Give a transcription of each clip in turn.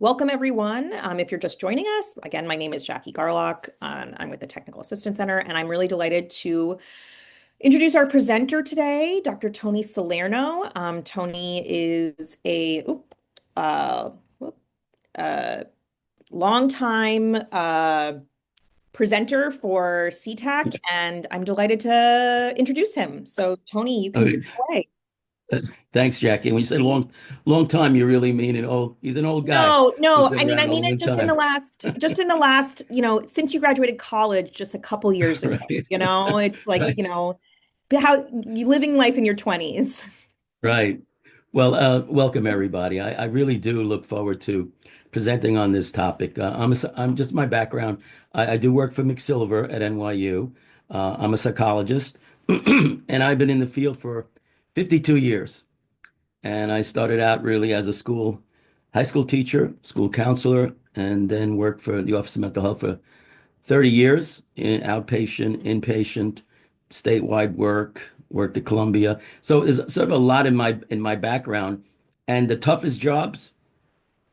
Welcome, everyone. If you're just joining us, again, my name is Jackie Garlock. I'm with the Technical Assistance Center, and I'm really delighted to introduce our presenter today, Dr. Tony Salerno. Tony is a uh, uh, longtime presenter for CTAC, and I'm delighted to introduce him. So, Tony, you can take Okay. it away. Thanks, Jackie. When you say long time, you really mean an old. He's an old guy No, who's no. been I mean, I around a mean it long just in the time, last, since you graduated college just a couple years ago. right? It's like, Right, how you living life in your 20s. right. Well, welcome everybody. I really do look forward to presenting on this topic. I'm just my background. I do work for McSilver at NYU. I'm a psychologist, and I've been in the field for 52 years. And I started out really as a high school teacher, school counselor, and then worked for the Office of Mental Health for 30 years in outpatient, inpatient, statewide work, worked at Columbia. So there's sort of a lot in my background. And the toughest jobs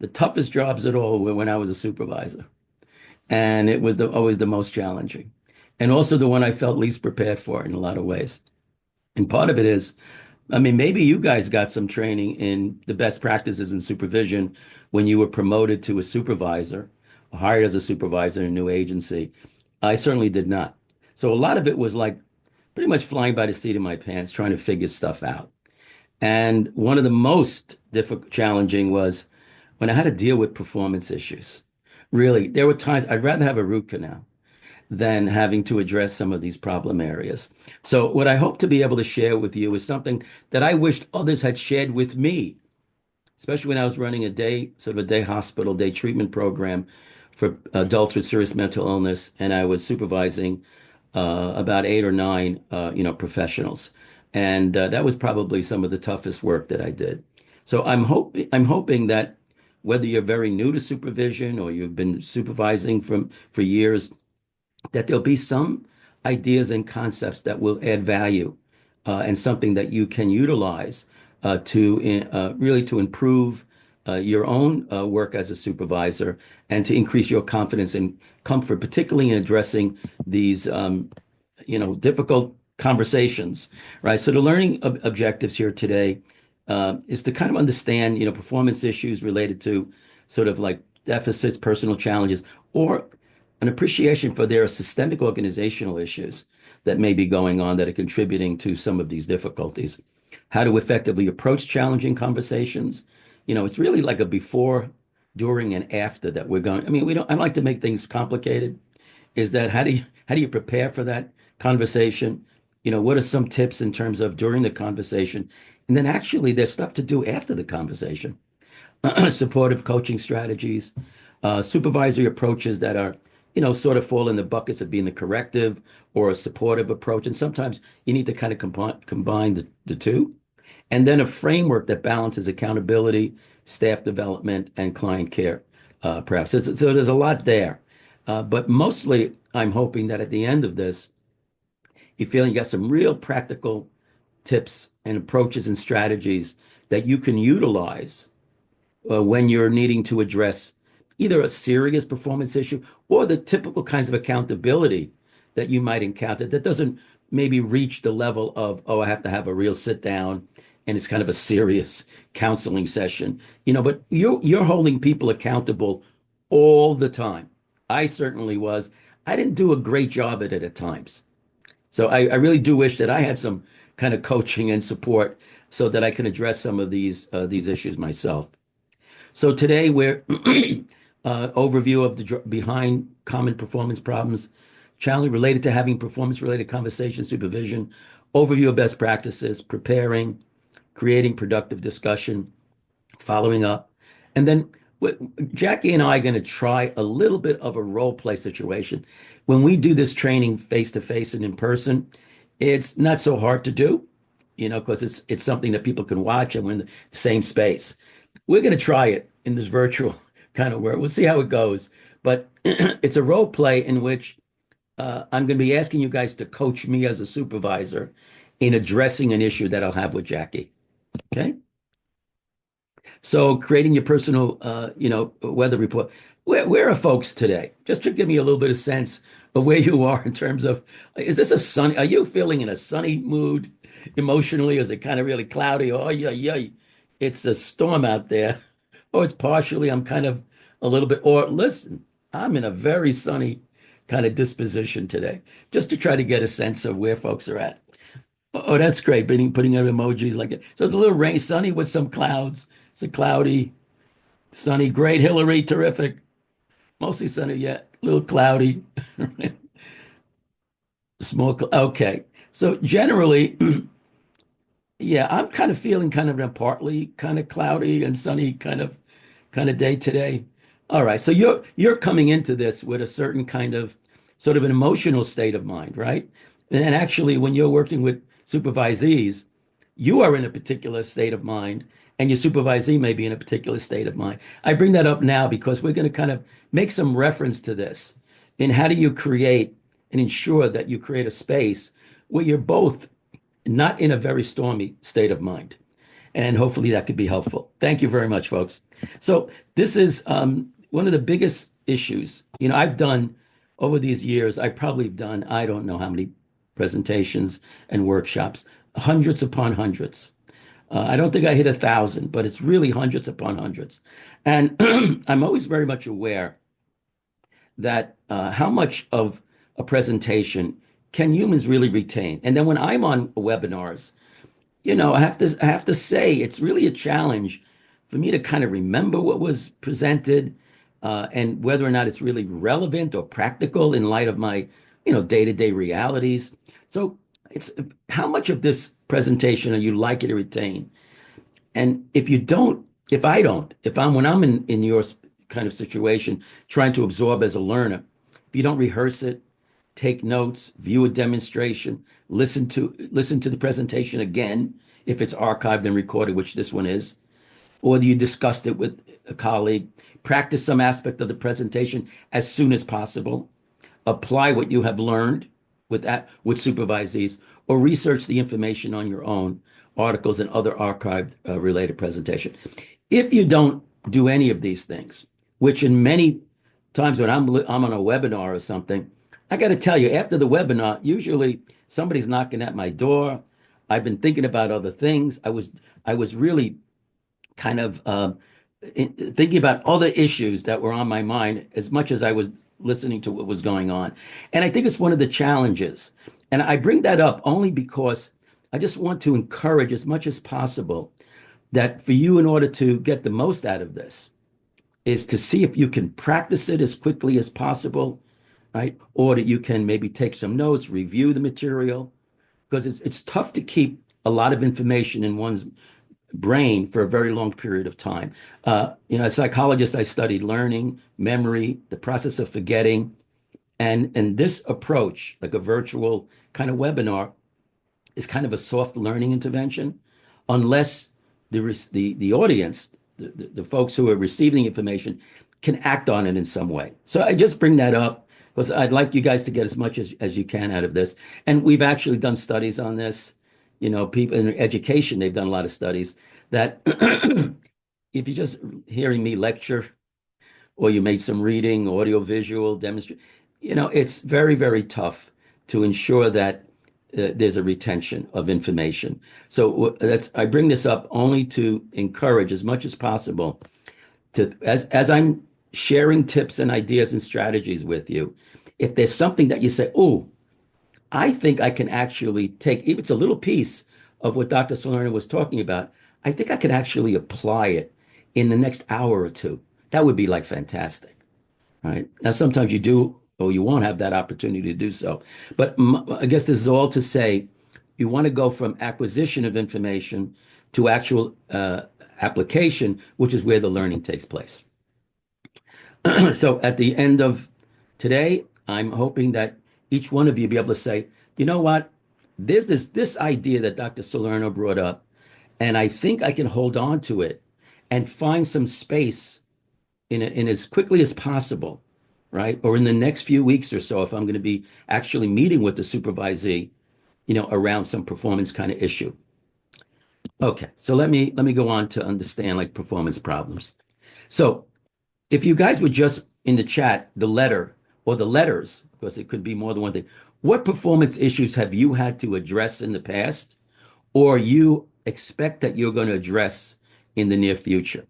at all were when I was a supervisor. And it was always the most challenging. And also the one I felt least prepared for in a lot of ways. And part of it is, I mean, maybe you guys got some training in the best practices in supervision when you were promoted to a supervisor, hired as a supervisor in a new agency. I certainly did not. So a lot of it was like pretty much flying by the seat of my pants, trying to figure stuff out. And one of the most difficult, challenging was when I had to deal with performance issues. Really, there were times I'd rather have a root canal than having to address some of these problem areas. So, what I hope to be able to share with you is something that I wished others had shared with me, especially when I was running sort of a day hospital, day treatment program for adults with serious mental illness, and I was supervising about eight or nine, professionals, and that was probably some of the toughest work that I did. So I'm hoping that whether you're very new to supervision or you've been supervising for years, that there'll be some ideas and concepts that will add value and something that you can utilize to really to improve your own work as a supervisor and to increase your confidence and comfort, particularly in addressing these difficult conversations, right? So the learning objectives here today is to kind of understand, performance issues related to sort of like deficits, personal challenges, or an appreciation for their systemic organizational issues that may be going on that are contributing to some of these difficulties. How to effectively approach challenging conversations. It's really like a before, during, and after that we're going. I mean, we don't, I like to make things complicated. Is that how do you prepare for that conversation? What are some tips in terms of during the conversation? And then actually there's stuff to do after the conversation. Supportive coaching strategies, supervisory approaches that are, sort of fall in the buckets of being the corrective or a supportive approach. And sometimes you need to kind of combine the two. And then a framework that balances accountability, staff development, and client care, perhaps. So there's a lot there. But mostly, I'm hoping that at the end of this, you feel you got some real practical tips and approaches and strategies that you can utilize when you're needing to address either a serious performance issue or the typical kinds of accountability that you might encounter that doesn't maybe reach the level of, oh, I have to have a real sit down and it's kind of a serious counseling session, but you're holding people accountable all the time. I certainly was. I didn't do a great job at it at times. So I really do wish that I had some kind of coaching and support so that I can address some of these issues myself. So today we're overview of the behind common performance problems, challenge related to having performance related conversation supervision, overview of best practices, preparing, creating productive discussion, following up, and then Jackie and I are going to try a little bit of a role play situation. When we do this training face to face and in person, it's not so hard to do, because it's something that people can watch and we're in the same space. We're going to try it in this virtual kind of work. We'll see how it goes. But it's a role play in which I'm going to be asking you guys to coach me as a supervisor in addressing an issue that I'll have with Jackie. Okay. So creating your personal, weather report. Where are folks today? Just to give me a little bit of sense of where you are in terms of, is this a sunny, are you feeling in a sunny mood emotionally? Or is it kind of really cloudy? Oh, yeah, yeah, it's a storm out there. Oh, it's partially, I'm kind of a little bit, or listen, I'm in a very sunny kind of disposition today, just to try to get a sense of where folks are at. Oh, that's great. Putting out emojis like that. So it's a little rain, sunny with some clouds. It's a cloudy, sunny, great, Hillary, terrific. Mostly sunny, yeah, a little cloudy. Okay. So generally, yeah, I'm kind of feeling kind of a partly kind of cloudy and sunny kind of day today. All right. So you're coming into this with a certain kind of sort of an emotional state of mind, right? And actually, when you're working with supervisees, you are in a particular state of mind, and your supervisee may be in a particular state of mind. I bring that up now because we're going to kind of make some reference to this. In how do you create and ensure that you create a space where you're both not in a very stormy state of mind? And hopefully that could be helpful. Thank you very much, folks. So this is one of the biggest issues. I've done over these years, I've probably done, I don't know how many presentations and workshops, hundreds upon hundreds. I don't think I hit 1,000, but it's really hundreds upon hundreds. And I'm always very much aware that how much of a presentation can humans really retain? And then when I'm on webinars, I have to say it's really a challenge for me to kind of remember what was presented, and whether or not it's really relevant or practical in light of my, day-to-day realities. So it's how much of this presentation are you likely to retain? And if I don't, when I'm in your kind of situation, trying to absorb as a learner, if you don't rehearse it, take notes, view a demonstration, listen to the presentation again, if it's archived and recorded, which this one is, or you discussed it with a colleague, practice some aspect of the presentation as soon as possible, apply what you have learned with supervisees, or research the information on your own, articles and other archived related presentation. If you don't do any of these things, which in many times when I'm on a webinar or something, I got to tell you, after the webinar, usually somebody's knocking at my door. I've been thinking about other things. I was really kind of thinking about other issues that were on my mind as much as I was listening to what was going on. And I think it's one of the challenges. And I bring that up only because I just want to encourage as much as possible that for you, in order to get the most out of this, is to see if you can practice it as quickly as possible, right? Or that you can maybe take some notes, review the material, because it's tough to keep a lot of information in one's brain for a very long period of time. As a psychologist, I studied learning, memory, the process of forgetting, and this approach, like a virtual kind of webinar, is kind of a soft learning intervention, unless the audience, the folks who are receiving the information, can act on it in some way. So I just bring that up because I'd like you guys to get as much as you can out of this. And we've actually done studies on this. People in education, they've done a lot of studies that if you're just hearing me lecture, or you made some reading, audio, visual, demonstrate, it's very, very tough to ensure that there's a retention of information. So I bring this up only to encourage as much as possible to, as I'm sharing tips and ideas and strategies with you, if there's something that you say, oh, I think I can actually take, if it's a little piece of what Dr. Salerno was talking about, I think I can actually apply it in the next hour or two. That would be like fantastic, right? Now, sometimes you do, or you won't have that opportunity to do so. But I guess this is all to say you want to go from acquisition of information to actual application, which is where the learning takes place. So at the end of today, I'm hoping that each one of you be able to say, you know what? There's this idea that Dr. Salerno brought up, and I think I can hold on to it and find some space in as quickly as possible, right? Or in the next few weeks or so, if I'm going to be actually meeting with the supervisee, around some performance kind of issue. Okay, so let me go on to understand like performance problems. So if you guys would just in the chat the letter or the letters, because it could be more than one thing, what performance issues have you had to address in the past, or you expect that you're going to address in the near future?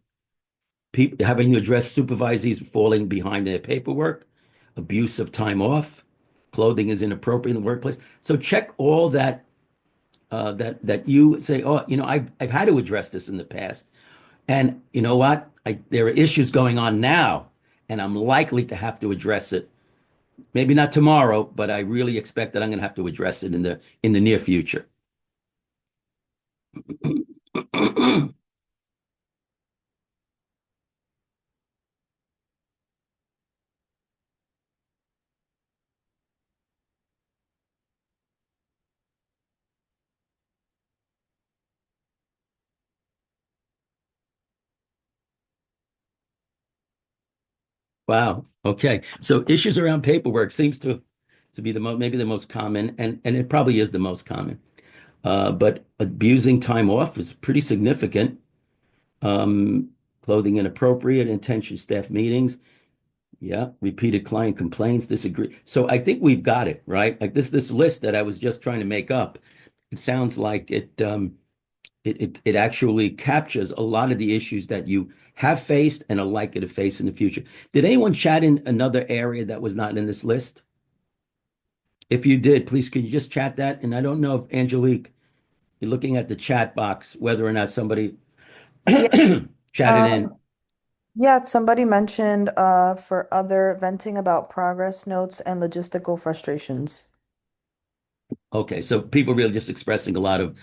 People having to address supervisees falling behind their paperwork, abuse of time off, clothing is inappropriate in the workplace. So check all that that you say, oh, I've had to address this in the past, and you know what? There are issues going on now, and I'm likely to have to address it. Maybe not tomorrow, but I really expect that I'm going to have to address it in the near future. Wow. Okay. So issues around paperwork seems to be the maybe the most common, and it probably is the most common. But abusing time off is pretty significant. Um, Clothing inappropriate, intention staff meetings. Yeah, repeated client complaints, disagree. So I think we've got it, right? Like this list that I was just trying to make up. It sounds like it actually captures a lot of the issues that you have faced and are likely to face in the future. Did anyone chat in another area that was not in this list? If you did, please could you just chat that? And I don't know if Angelique, you're looking at the chat box, whether or not somebody Yeah. chatted in. Um, yeah, somebody mentioned for other venting about progress notes and logistical frustrations. Okay, so people really just expressing a lot of,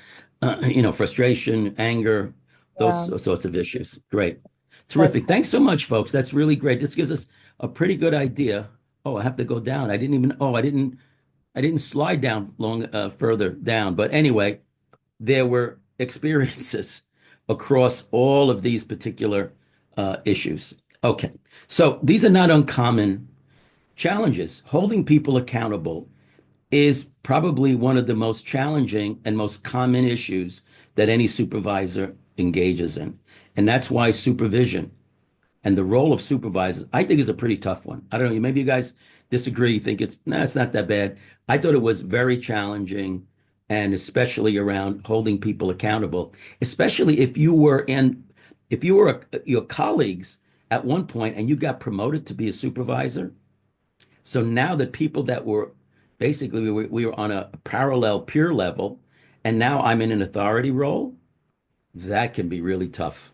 frustration, anger, Yeah, those sorts of issues. Great, said terrific. Thanks so much, folks. That's really great. This gives us a pretty good idea. Oh, I have to go down. I didn't even. Oh, I didn't slide down long further down. But anyway, there were experiences across all of these particular issues. Okay, so these are not uncommon challenges. Holding people accountable is probably one of the most challenging and most common issues that any supervisor engages in. And that's why supervision and the role of supervisors, I think, is a pretty tough one. I don't know, maybe you guys disagree, think it's not that bad. I thought it was very challenging, and especially around holding people accountable, especially if you were your colleagues at one point and you got promoted to be a supervisor. So now the people that were basically we were on a parallel peer level, and now I'm in an authority role, that can be really tough.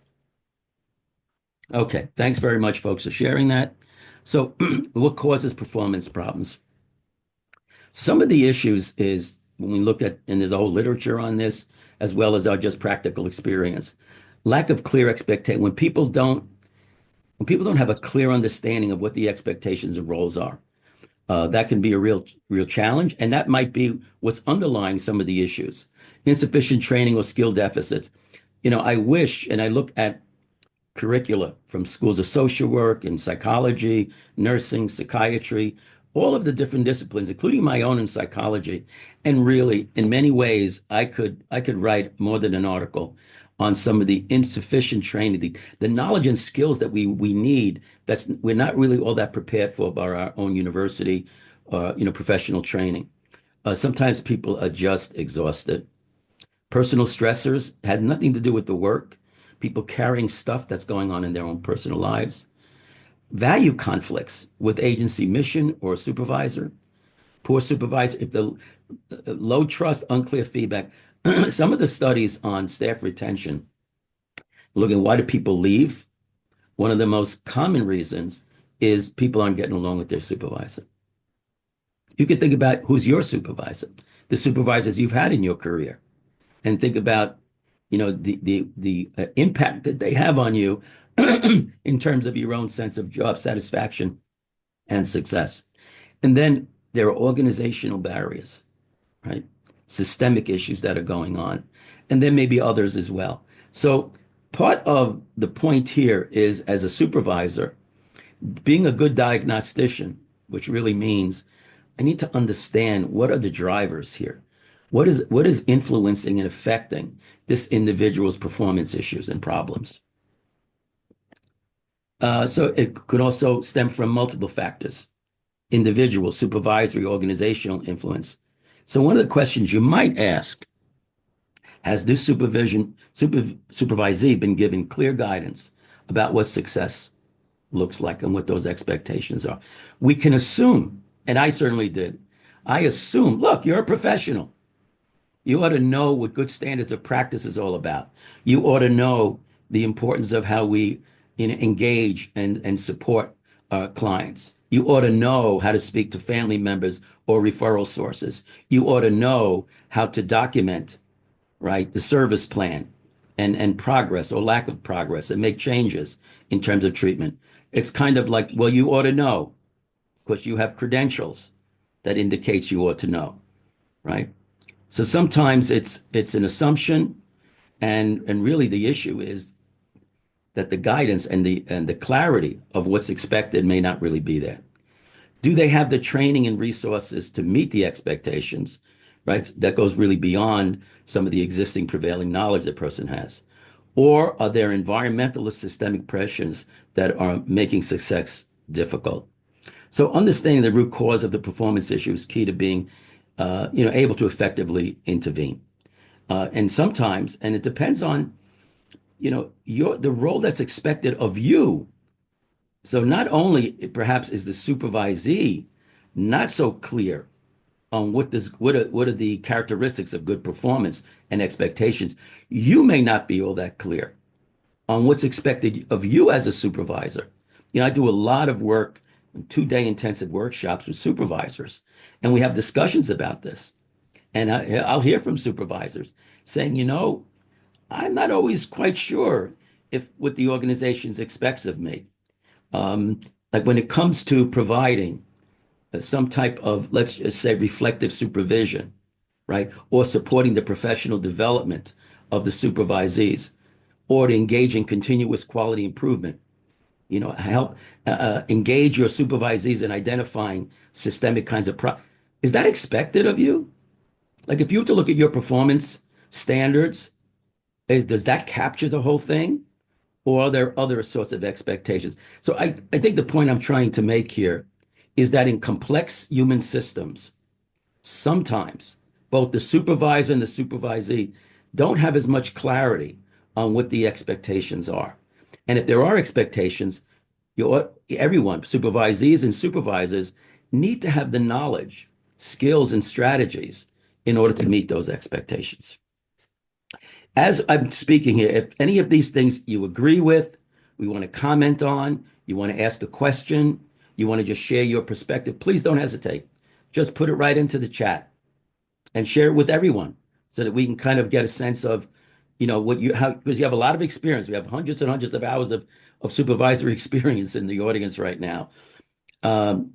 Okay, thanks very much, folks, for sharing that. So, what causes performance problems? Some of the issues is when we look at, and there's a whole literature on this, as well as our just practical experience. Lack of clear expectation. When people don't have a clear understanding of what the expectations and roles are, that can be a real challenge, and that might be what's underlying some of the issues. Insufficient training or skill deficits. I wish, and I look at curricula from schools of social work and psychology, nursing, psychiatry, all of the different disciplines, including my own in psychology. And really, in many ways, I could write more than an article on some of the insufficient training, the knowledge and skills that we need that's we're not really all that prepared for by our own university or professional training. Sometimes people are just exhausted. Personal stressors had nothing to do with the work. People carrying stuff that's going on in their own personal lives. Value conflicts with agency mission or supervisor. Poor supervisor, if the low trust, unclear feedback. Some of the studies on staff retention, looking at why do people leave? One of the most common reasons is people aren't getting along with their supervisor. You can think about who's your supervisor, the supervisors you've had in your career, and think about the impact that they have on you in terms of your own sense of job satisfaction and success. And then there are organizational barriers, right? Systemic issues that are going on, and then maybe others as well. So part of the point here is, as a supervisor, being a good diagnostician, which really means I need to understand what are the drivers here. What is influencing and affecting this individual's performance issues and problems? So it could also stem from multiple factors: individual, supervisory, organizational influence. So one of the questions you might ask: has this supervisee been given clear guidance about what success looks like and what those expectations are? We can assume, and I certainly did. I assume, look, you're a professional. You ought to know what good standards of practice is all about. You ought to know the importance of how we, engage and support our clients. You ought to know how to speak to family members or referral sources. You ought to know how to document, right, the service plan and progress or lack of progress and make changes in terms of treatment. It's kind of like, well, you ought to know because you have credentials that indicates you ought to know, right? So sometimes it's an assumption, and really the issue is that the guidance and the clarity of what's expected may not really be there. Do they have the training and resources to meet the expectations, right? That goes really beyond some of the existing prevailing knowledge the person has. Or are there environmental or systemic pressures that are making success difficult? So understanding the root cause of the performance issue is key to being, able to effectively intervene. And sometimes, and it depends on, the role that's expected of you. So not only perhaps is the supervisee not so clear on what are the characteristics of good performance and expectations, you may not be all that clear on what's expected of you as a supervisor. I do a lot of work, 2-day intensive workshops with supervisors, and we have discussions about this. And I'll hear from supervisors saying, I'm not always quite sure if what the organization expects of me. Um, like when it comes to providing some type of, let's just say, reflective supervision, right? Or supporting the professional development of the supervisees, or to engage in continuous quality improvement. Help engage your supervisees in identifying systemic kinds of Is that expected of you? Like if you were to look at your performance standards, does that capture the whole thing? Or are there other sorts of expectations? So I think the point I'm trying to make here is that in complex human systems, sometimes both the supervisor and the supervisee don't have as much clarity on what the expectations are. And if there are expectations, everyone, supervisees and supervisors, need to have the knowledge, skills, and strategies in order to meet those expectations. As I'm speaking here, if any of these things you agree with, we want to comment on, you want to ask a question, you want to just share your perspective, please don't hesitate. Just put it right into the chat and share it with everyone so that we can kind of get a sense of, because you have a lot of experience. We have hundreds and hundreds of hours of supervisory experience in the audience right now.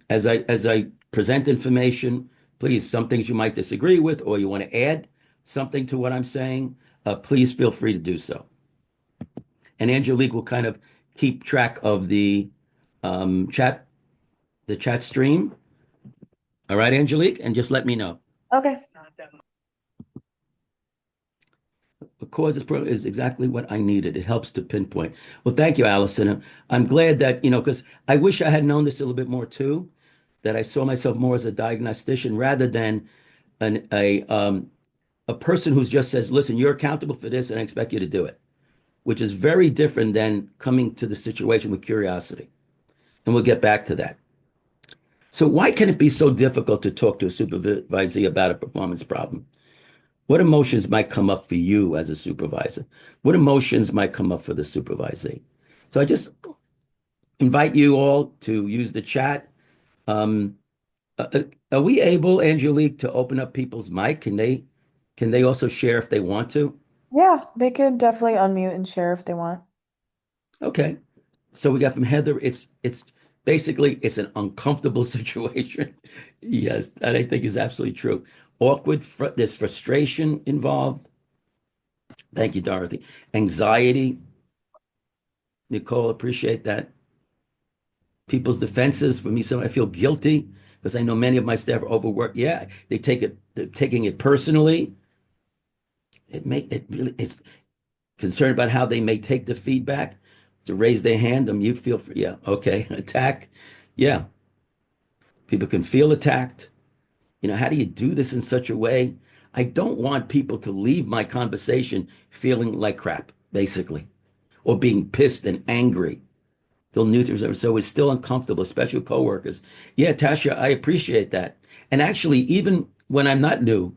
As I present information, please, some things you might disagree with, or you want to add something to what I'm saying, please feel free to do so. And Angelique will kind of keep track of um, chat, the chat stream. All right, Angelique, and just let me know. Okay. The cause is exactly what I needed. It helps to pinpoint. Well, thank you, Allison. I'm glad that, because I wish I had known this a little bit more too, that I saw myself more as a diagnostician rather than a person who just says, listen, you're accountable for this and I expect you to do it, which is very different than coming to the situation with curiosity. And we'll get back to that. So why can it be so difficult to talk to a supervisee about a performance problem? What emotions might come up for you as a supervisor? What emotions might come up for the supervisee? So I just invite you all to use the chat. Um, are we able, Angelique, to open up people's mic? Can they also share if they want to? Yeah, they could definitely unmute and share if they want. Okay. So we got from Heather. It's basically it's an uncomfortable situation. Yes, that I think is absolutely true. Awkward, there's frustration involved. Thank you, Dorothy. Anxiety, Nicole, appreciate that. people's defenses. For me, so I feel guilty because I know many of my staff are overworked. Yeah, they're taking it personally. It really, it's concerned about how they may take the feedback. To raise their hand, a mute, feel free. Yeah, okay. Attack. Yeah, people can feel attacked. How do you do this in such a way? I don't want people to leave my conversation feeling like crap, basically, or being pissed and angry. Still new to, so it's still uncomfortable, especially with coworkers. Yeah, Tasha, I appreciate that. And actually, even when I'm not new,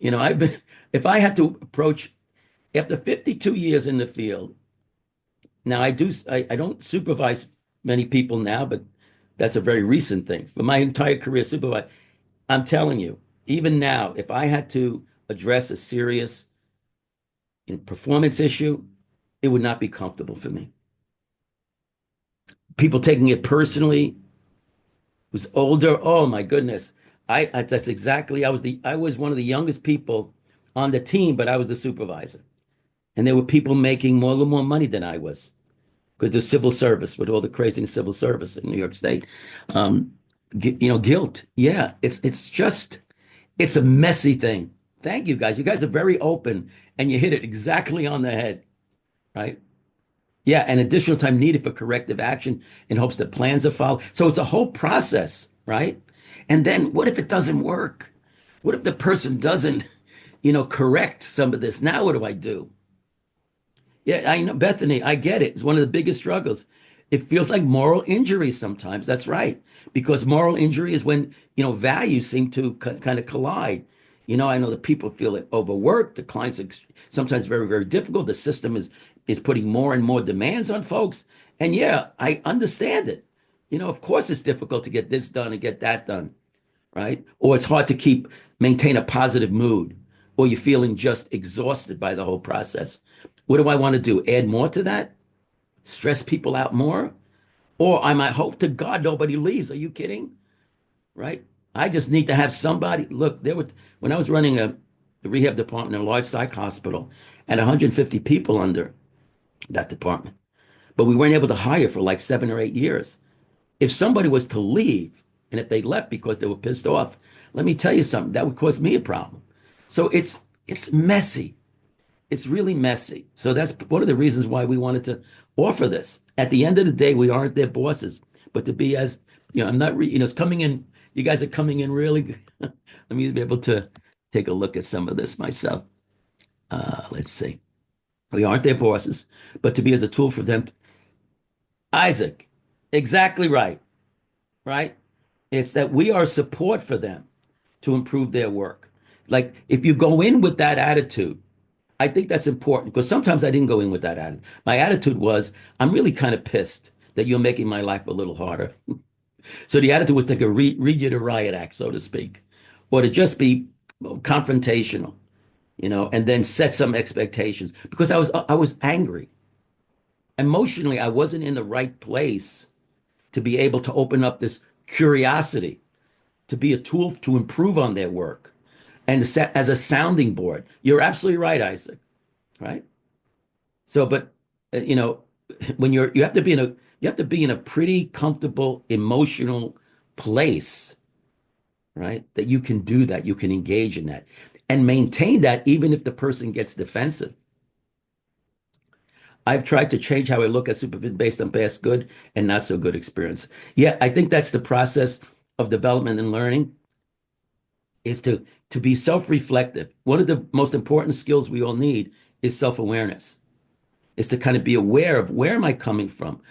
I've been, if I had to approach after 52 years in the field, now I don't supervise many people now, but that's a very recent thing. For my entire career, supervise, I'm telling you, even now, if I had to address a serious performance issue, it would not be comfortable for me. People taking it personally, who's older, oh my goodness. That's exactly I was one of the youngest people on the team, but I was the supervisor. And there were people making a little more money than I was because the civil service with all the crazy civil service in New York State. Um, guilt. Yeah, it's a messy thing. Thank you guys. You guys are very open and you hit it exactly on the head, right? Yeah, and additional time needed for corrective action in hopes that plans are followed. So it's a whole process, right? And then what if it doesn't work? What if the person doesn't, correct some of this? Now what do I do? Yeah, I know, Bethany, I get it. It's one of the biggest struggles. It feels like moral injury sometimes. That's right. Because moral injury is when, values seem to kind of collide. I know that people feel it overworked. The clients are sometimes very, very difficult. The system is putting more and more demands on folks. And yeah, I understand it. Of course it's difficult to get this done and get that done, right? Or it's hard to maintain a positive mood, or you're feeling just exhausted by the whole process. What do I want to do? Add more to that? Stress people out more? Or I might hope to God nobody leaves. Are you kidding? Right? I just need to have somebody. Look, when I was running a rehab department in a large psych hospital and 150 people under that department, but we weren't able to hire for like 7 or 8 years. If somebody was to leave, and if they left because they were pissed off, let me tell you something, that would cause me a problem. So it's messy. It's really messy. So that's one of the reasons why we wanted to offer this. At the end of the day, we aren't their bosses, but to be as, I'm not, it's coming in, you guys are coming in really. Let me be able to take a look at some of this myself. Let's see. We aren't their bosses, but to be as a tool for them. Isaac, exactly right, right? It's that we are support for them to improve their work. Like if you go in with that attitude, I think that's important because sometimes I didn't go in with that attitude. My attitude was, I'm really kind of pissed that you're making my life a little harder. So the attitude was to read you the riot act, so to speak, or to just be confrontational, and then set some expectations because I was angry. Emotionally, I wasn't in the right place to be able to open up this curiosity, to be a tool to improve on their work and set as a sounding board. You're absolutely right, Isaac. Right? So, but when you have to be in a pretty comfortable emotional place, right? That you can do that, you can engage in that and maintain that even if the person gets defensive. I've tried to change how I look at supervision based on past good and not so good experience. Yeah, I think that's the process of development and learning is to be self-reflective. One of the most important skills we all need is self-awareness. Is to kind of be aware of where am I coming from?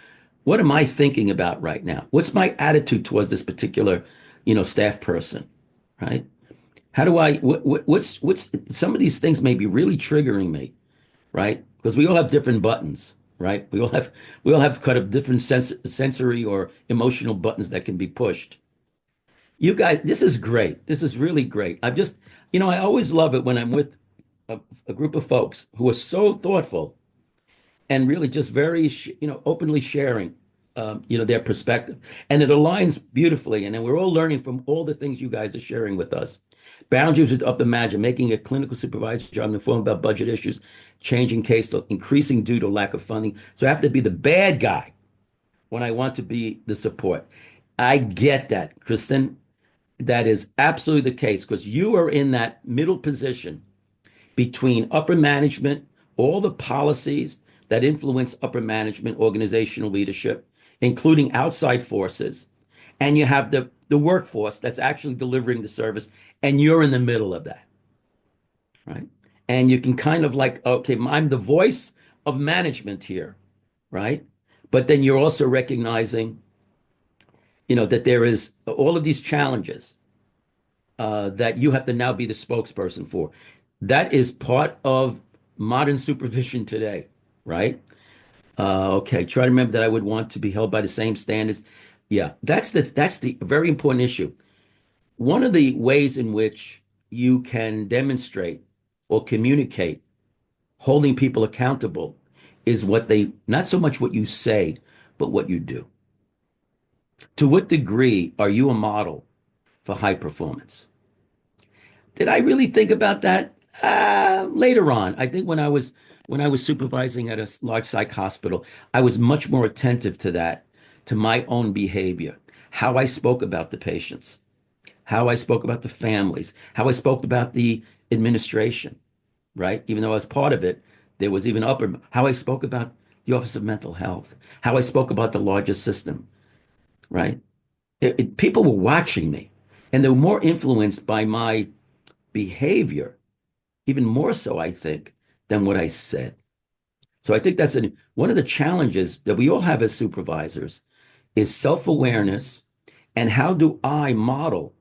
What am I thinking about right now? What's my attitude towards this particular, staff person, right? How do I, what's some of these things may be really triggering me, right? Because we all have different buttons, right? We all have kind of different sensory or emotional buttons that can be pushed. You guys, this is great. This is really great. I always love it when I'm with a group of folks who are so thoughtful and really just very, openly sharing, their perspective. And it aligns beautifully. And then we're all learning from all the things you guys are sharing with us. Boundaries with up imagine, making a clinical supervisor job informed about budget issues, changing caseload, increasing due to lack of funding. So I have to be the bad guy when I want to be the support. I get that, Kristen. That is absolutely the case because you are in that middle position between upper management, all the policies that influence upper management, organizational leadership, including outside forces, and you have the workforce that's actually delivering the service, and you're in the middle of that, right? And you can kind of like, okay, I'm the voice of management here, right? But then you're also recognizing, that there is all of these challenges that you have to now be the spokesperson for. That is part of modern supervision today, right? Okay, try to remember that I would want to be held by the same standards. Yeah, that's the very important issue. One of the ways in which you can demonstrate or communicate holding people accountable is not so much what you say, but what you do. To what degree are you a model for high performance? Did I really think about that? Later on, I think when I was supervising at a large psych hospital, I was much more attentive to that, to my own behavior, how I spoke about the patients, how I spoke about the families, how I spoke about the administration, right? Even though I was part of it, there was even upper, how I spoke about the Office of Mental Health, how I spoke about the larger system, right? People were watching me, and they were more influenced by my behavior, even more so, I think, than what I said. So I think one of the challenges that we all have as supervisors is self-awareness and how do I model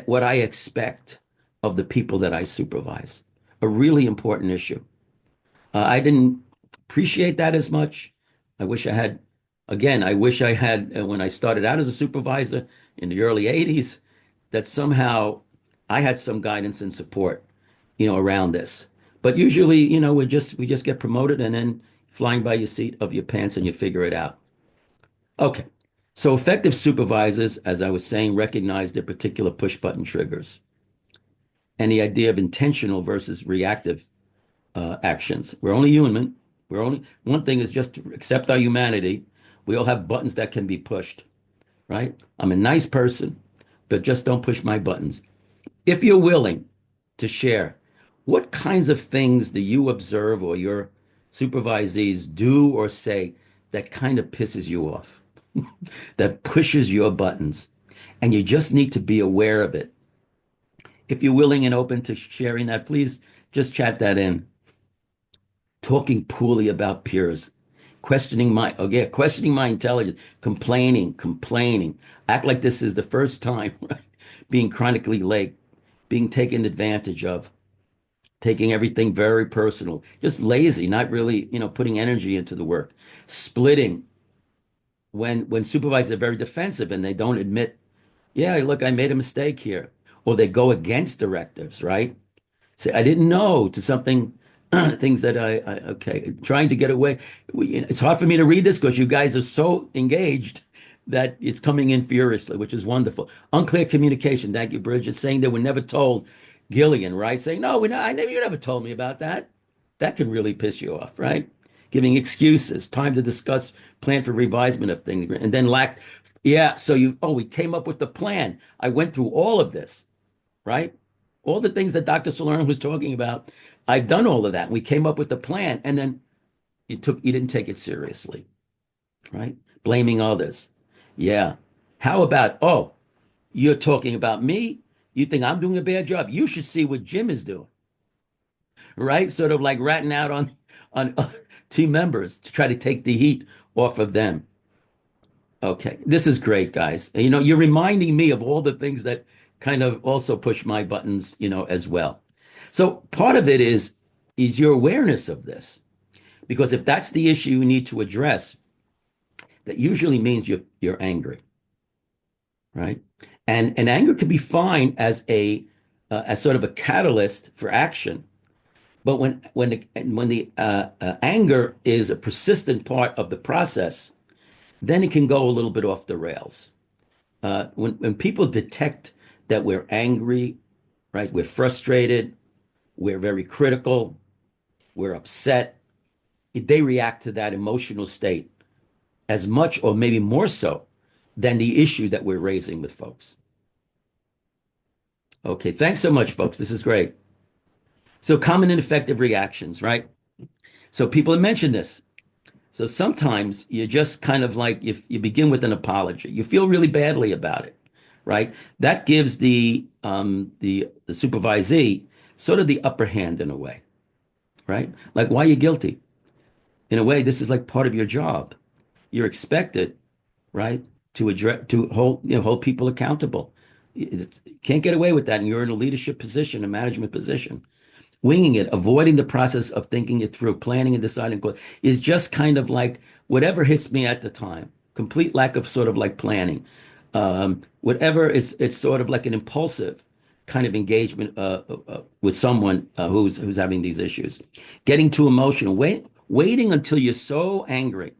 what I expect of the people that I supervise? A really important issue. I didn't appreciate that as much. I wish I had, again, I wish I had, when I started out as a supervisor in the early 80s, that somehow I had some guidance and support, around this. But usually, we just get promoted and then flying by your seat of your pants and you figure it out. Okay. So effective supervisors, as I was saying, recognize their particular push button triggers and the idea of intentional versus reactive actions. We're only human. One thing is just to accept our humanity. We all have buttons that can be pushed, right? I'm a nice person, but just don't push my buttons. If you're willing to share, what kinds of things do you observe or your supervisees do or say that kind of pisses you off, that pushes your buttons, and you just need to be aware of it? If you're willing and open to sharing that, please just chat that in. Talking poorly about peers, questioning my intelligence, complaining, act like this is the first time, right? Being chronically late, being taken advantage of, taking everything very personal, just lazy, not really, putting energy into the work, splitting when supervisors are very defensive and they don't admit, yeah, look, I made a mistake here, or they go against directives, right? Say, I didn't know to something, things that okay, trying to get away. It's hard for me to read this because you guys are so engaged that it's coming in furiously, which is wonderful. Unclear communication. Thank you, Bridget. Saying they were never told. Gillian, right? Saying, no, you never told me about that. That can really piss you off, right? Giving excuses, time to discuss plan for revisement of things, and then yeah, so we came up with the plan. I went through all of this, right? All the things that Dr. Salerno was talking about, I've done all of that. We came up with the plan, and then you didn't take it seriously, right? Blaming others. Yeah. How about, you're talking about me? You think I'm doing a bad job? You should see what Jim is doing, right? Sort of like ratting out on other team members to try to take the heat off of them. Okay, this is great, guys. You're reminding me of all the things that kind of also push my buttons, as well. So part of it is your awareness of this, because if that's the issue you need to address, that usually means you're angry, right? And anger can be fine as sort of a catalyst for action, but when the anger is a persistent part of the process, then it can go a little bit off the rails. When people detect that we're angry, right, we're frustrated, we're very critical, we're upset, they react to that emotional state as much or maybe more so than the issue that we're raising with folks. Okay, thanks so much, folks. This is great. So, common and effective reactions, right? So, people have mentioned this. So, sometimes you just kind of like, if you begin with an apology, you feel really badly about it, right? That gives the supervisee sort of the upper hand in a way, right? Like, why are you guilty? In a way, this is like part of your job. You're expected, right, to address, to hold people accountable. You can't get away with that, and you're in a leadership position, a management position. Winging it, avoiding the process of thinking it through, planning and deciding is just kind of like whatever hits me at the time. Complete lack of sort of like planning. Whatever is, it's sort of like an impulsive kind of engagement with someone who's having these issues. Getting too emotional, waiting until you're so angry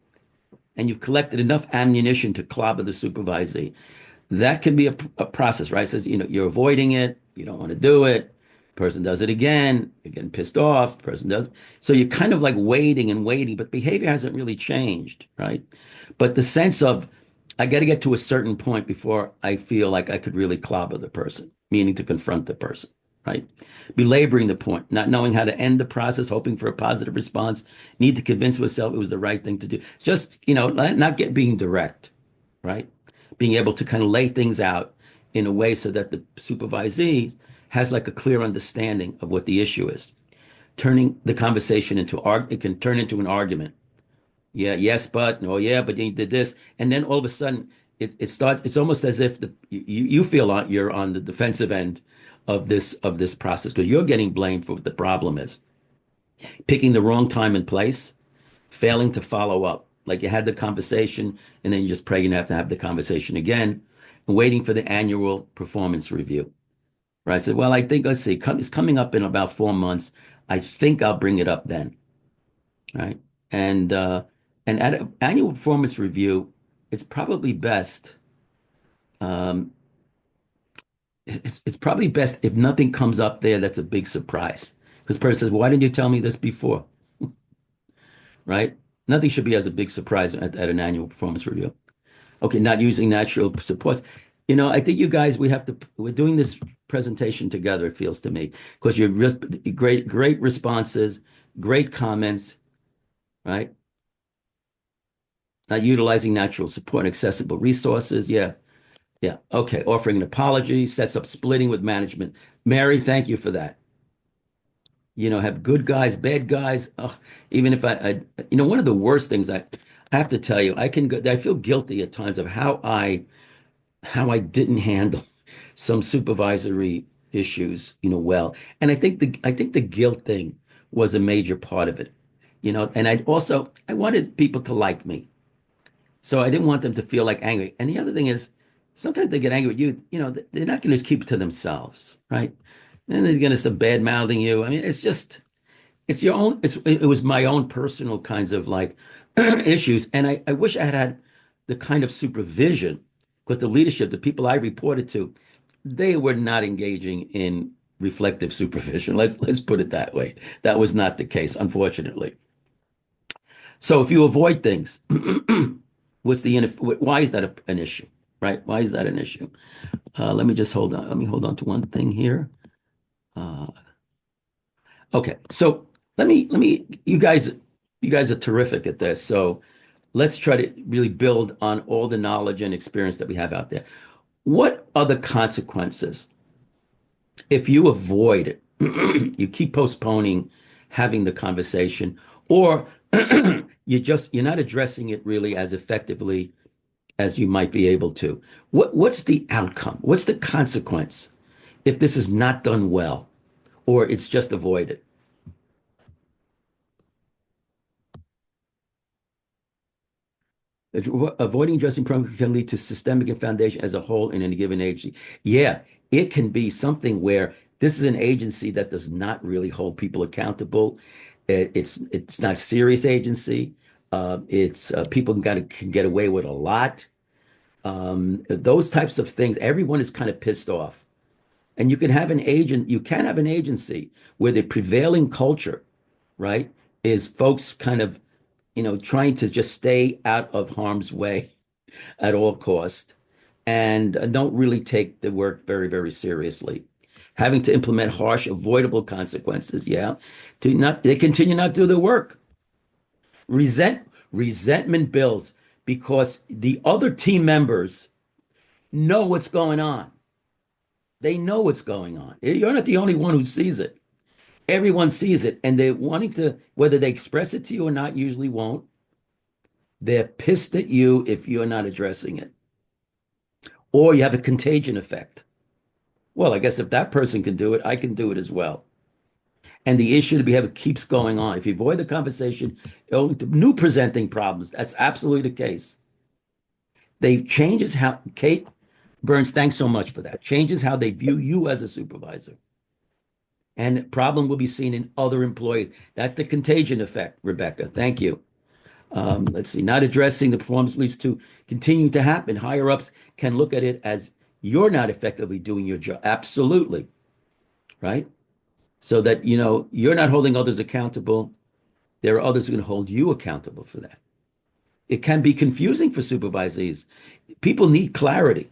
and you've collected enough ammunition to clobber the supervisee. That can be a process, right? It says, you're avoiding it, you don't want to do it. Person does it again, you're getting pissed off, person does. So you're kind of like waiting and waiting, but behavior hasn't really changed, right? But the sense of, I got to get to a certain point before I feel like I could really clobber the person, meaning to confront the person, right? Belaboring the point, not knowing how to end the process, hoping for a positive response, need to convince myself it was the right thing to do. Just, not being direct, right? Being able to kind of lay things out in a way so that the supervisee has like a clear understanding of what the issue is. Turning the conversation it can turn into an argument. Yeah, yes, but no, yeah, but you did this, and then all of a sudden it starts. It's almost as if you feel you're on the defensive end of this process because you're getting blamed for what the problem is. Picking the wrong time and place, failing to follow up. Like you had the conversation and then you just pray you have to have the conversation again, and waiting for the annual performance review. Right? I said, well, I think, let's see, it's coming up in about 4 months. I think I'll bring it up then. Right? And at an annual performance review, it's probably best. Um, it's probably best if nothing comes up there that's a big surprise. Because the person says, well, why didn't you tell me this before? Right? Nothing should be as a big surprise at an annual performance review. Okay, not using natural supports. I think you guys, we're doing this presentation together, it feels to me, because you're great responses, great comments, right? Not utilizing natural support and accessible resources. Yeah, yeah. Okay, offering an apology, sets up splitting with management. Mary, thank you for that. Have good guys, bad guys. Oh, even if one of the worst things I have to tell you, I feel guilty at times of how I didn't handle some supervisory issues, well. And I think the guilt thing was a major part of it, and I wanted people to like me. So I didn't want them to feel like angry. And the other thing is sometimes they get angry at you, they're not going to just keep it to themselves, right? And they're going to start bad mouthing you. I mean, it's your own, it was my own personal kinds of like issues. And I wish I had had the kind of supervision because the leadership, the people I reported to, they were not engaging in reflective supervision. Let's put it that way. That was not the case, unfortunately. So if you avoid things, why is that an issue, right? Why is that an issue? Let me just hold on. Let me hold on to one thing here. Uh, okay, so you guys are terrific at this. So let's try to really build on all the knowledge and experience that we have out there. What are the consequences if you avoid it? You keep postponing having the conversation, or you're not addressing it really as effectively as you might be able to. What's the outcome? What's the consequence if this is not done well, or it's just avoided? Avoiding addressing problems can lead to systemic and foundation as a whole in any given agency. Yeah, it can be something where this is an agency that does not really hold people accountable. It's not a serious agency. It's people can get away with a lot. Those types of things. Everyone is kind of pissed off, and you can have an agency where the prevailing culture, right, is folks kind of trying to just stay out of harm's way at all cost, and don't really take the work very, very seriously. Having to implement harsh, avoidable consequences, yeah, they continue not to do their work. Resentment builds because the other team members know what's going on. They know what's going on. You're not the only one who sees it. Everyone sees it, and they're wanting to, whether they express it to you or not, usually won't. They're pissed at you if you're not addressing it. Or you have a contagion effect. Well, I guess if that person can do it, I can do it as well. And the issue to be having keeps going on. If you avoid the conversation, new presenting problems. That's absolutely the case. They changes how Kate Burns, thanks so much for that. Changes how they view you as a supervisor. And problem will be seen in other employees. That's the contagion effect, Rebecca. Thank you. Let's see, not addressing the performance leads to continue to happen. Higher ups can look at it as you're not effectively doing your job. Absolutely. Right. So that, you're not holding others accountable. There are others who are going to hold you accountable for that. It can be confusing for supervisees. People need clarity.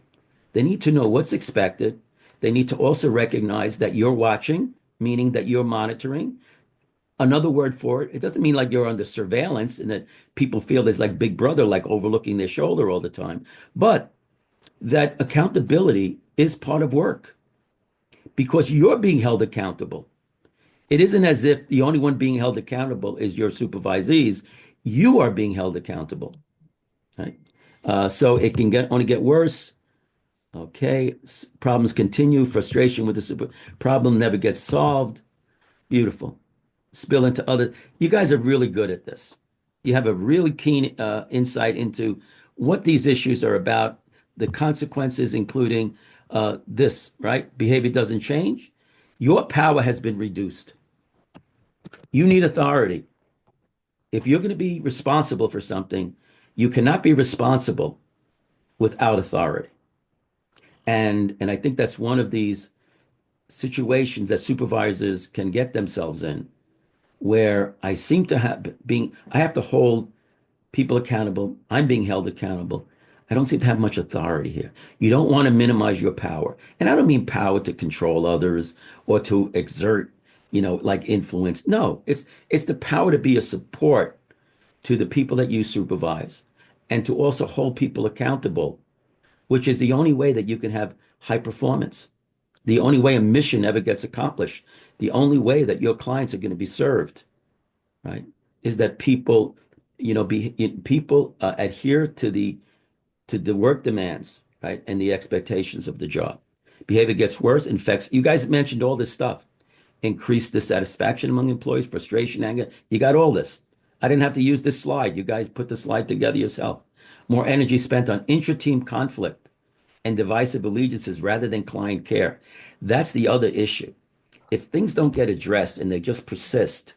They need to know what's expected. They need to also recognize that you're watching, meaning that you're monitoring. Another word for it, it doesn't mean like you're under surveillance and that people feel there's like Big Brother, like overlooking their shoulder all the time. But that accountability is part of work because you're being held accountable. It isn't as if the only one being held accountable is your supervisees. You are being held accountable, right? So it can only get worse. Okay, problems continue. Frustration with the problem never gets solved. Beautiful. Spill into other. You guys are really good at this. You have a really keen insight into what these issues are about, the consequences, including this, right? Behavior doesn't change. Your power has been reduced. You need authority. If you're going to be responsible for something, you cannot be responsible without authority. And I think that's one of these situations that supervisors can get themselves in, where I have to hold people accountable. I'm being held accountable. I don't seem to have much authority here. You don't want to minimize your power. And I don't mean power to control others or to exert, like influence. No, it's the power to be a support to the people that you supervise and to also hold people accountable, which is the only way that you can have high performance. The only way a mission ever gets accomplished, the only way that your clients are going to be served, right, is that people, people adhere to the work demands, right, and the expectations of the job. Behavior gets worse, infects. You guys mentioned all this stuff. Increased dissatisfaction among employees, frustration, anger. You got all this. I didn't have to use this slide. You guys put the slide together yourself. More energy spent on intra-team conflict and divisive allegiances rather than client care. That's the other issue. If things don't get addressed and they just persist,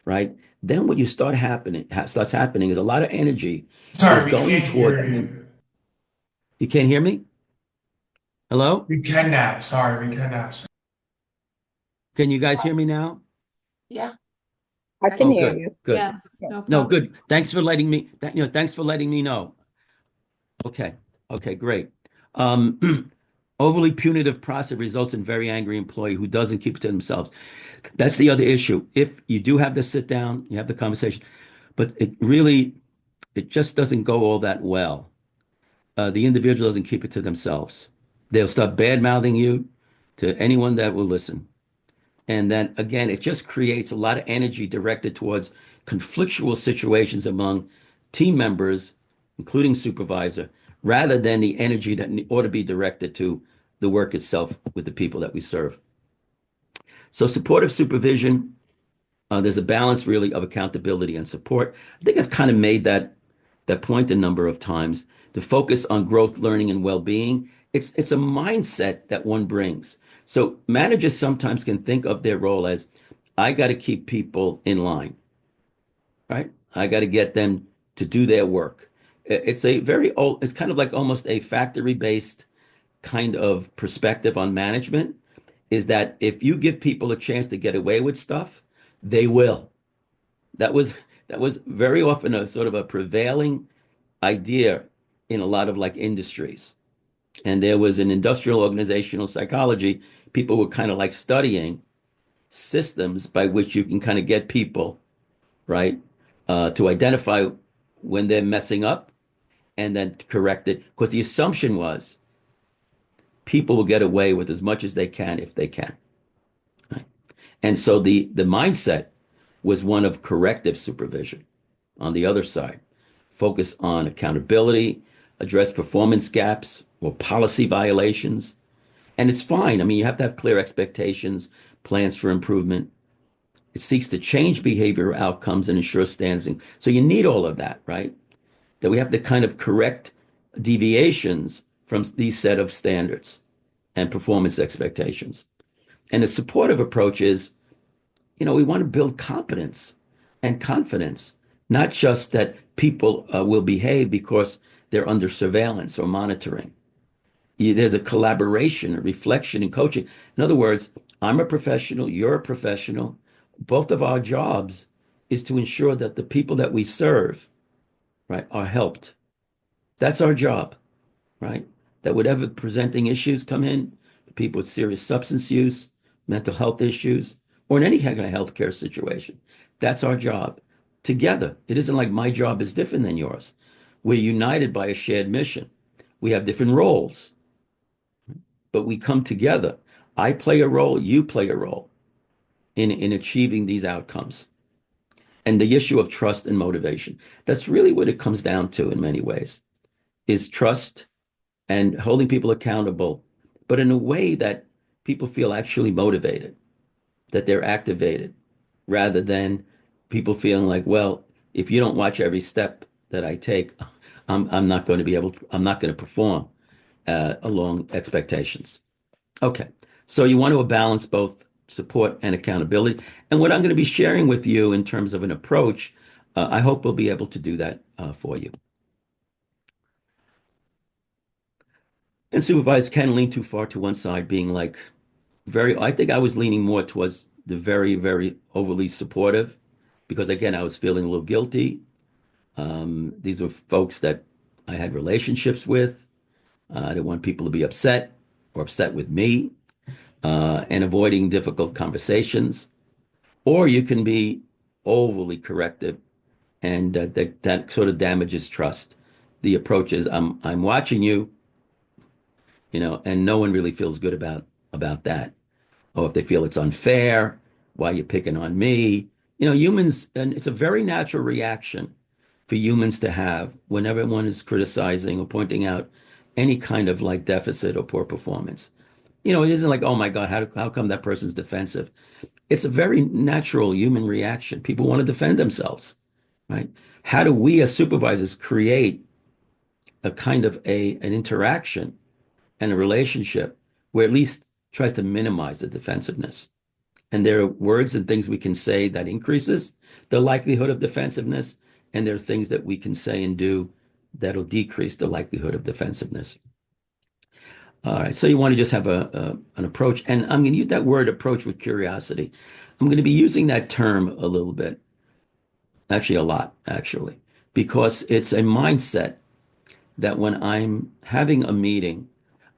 right? Then what starts happening is a lot of energy is Sorry, we going can't toward. hear you. You can't hear me? Hello? We can now. Sorry, we can now. Can you guys hear me now? Yeah. I I can Oh, can hear hear good, you. good. Yes, no No, problem. good. Thanks for letting me. Thanks for letting me know. Okay. Okay, great. Um, overly punitive process results in very angry employee who doesn't keep it to themselves. That's the other issue. If you do have the sit down, you have the conversation, but it just doesn't go all that well. The individual doesn't keep it to themselves. They'll start bad mouthing you to anyone that will listen. And then again, it just creates a lot of energy directed towards conflictual situations among team members, including supervisor, rather than the energy that ought to be directed to the work itself with the people that we serve. So supportive supervision, there's a balance really of accountability and support. I think I've kind of made that point a number of times. The focus on growth, learning, and well-being. It's a mindset that one brings. So managers sometimes can think of their role as, I got to keep people in line, right? I got to get them to do their work. It's a very old, it's kind of like almost a factory-based kind of perspective on management, is that if you give people a chance to get away with stuff, they will. That was That was very often a sort of a prevailing idea in a lot of like industries. And there was an industrial organizational psychology. People were kind of like studying systems by which you can kind of get people, right, to identify when they're messing up and then correct it. Because the assumption was people will get away with as much as they can if they can. Right? And so the mindset was one of corrective supervision on the other side. Focus on accountability, address performance gaps or policy violations. And it's fine. I mean, you have to have clear expectations, plans for improvement. It seeks to change behavioral outcomes and ensure standards. So you need all of that, right? That we have to kind of correct deviations from these set of standards and performance expectations. And the supportive approach is, we want to build competence and confidence, not just that people will behave because they're under surveillance or monitoring. There's a collaboration, a reflection, and coaching. In other words, I'm a professional, you're a professional. Both of our jobs is to ensure that the people that we serve, right, are helped. That's our job, right? That whatever presenting issues come in, people with serious substance use, mental health issues, or in any kind of healthcare situation, that's our job together. It isn't like my job is different than yours. We're united by a shared mission. We have different roles, but we come together. I play a role, you play a role in achieving these outcomes. And the issue of trust and motivation. That's really what it comes down to in many ways, is trust and holding people accountable, but in a way that people feel actually motivated, that they're activated, rather than people feeling like, well, if you don't watch every step that I take, I'm not going to be able to, I'm not going to perform along expectations. Okay, so you want to balance both support and accountability. And what I'm going to be sharing with you in terms of an approach, I hope we'll be able to do that for you. And supervisors can lean too far to one side, being like I think I was leaning more towards the very, very overly supportive because, again, I was feeling a little guilty. These were folks that I had relationships with. I didn't want people to be upset or upset with me and avoiding difficult conversations. Or you can be overly corrective, and that sort of damages trust. The approach is I'm watching you, and no one really feels good about that. Or if they feel it's unfair, why are you picking on me? Humans, and it's a very natural reaction for humans to have whenever one is criticizing or pointing out any kind of like deficit or poor performance. It isn't like, oh my God, how come that person's defensive? It's a very natural human reaction. People want to defend themselves, right? How do we as supervisors create a kind of an interaction and a relationship where at least tries to minimize the defensiveness? And there are words and things we can say that increases the likelihood of defensiveness, and there are things that we can say and do that'll decrease the likelihood of defensiveness. All right, so you want to just have an approach, and I'm going to use that word approach with curiosity. I'm going to be using that term a little bit, actually a lot, actually, because it's a mindset that when I'm having a meeting,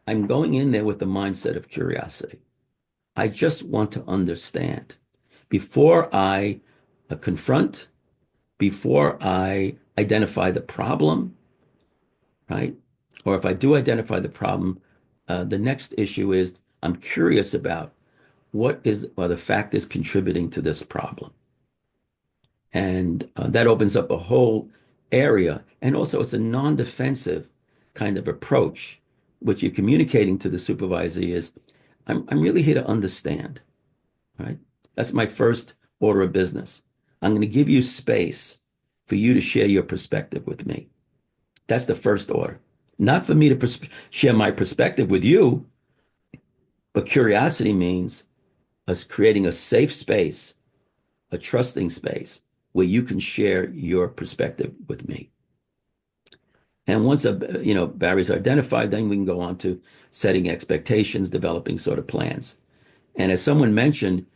I'm going in there with the mindset of curiosity. I just want to understand before I confront, before I identify the problem, right? Or if I do identify the problem, the next issue is I'm curious about what are the factors contributing to this problem. And that opens up a whole area. And also, it's a non-defensive kind of approach, which you're communicating to the supervisor is, I'm really here to understand, right? That's my first order of business. I'm going to give you space for you to share your perspective with me. That's the first order. Not for me to share my perspective with you, but curiosity means us creating a safe space, a trusting space where you can share your perspective with me. And once barriers are identified, then we can go on to setting expectations, developing sort of plans. And as someone mentioned,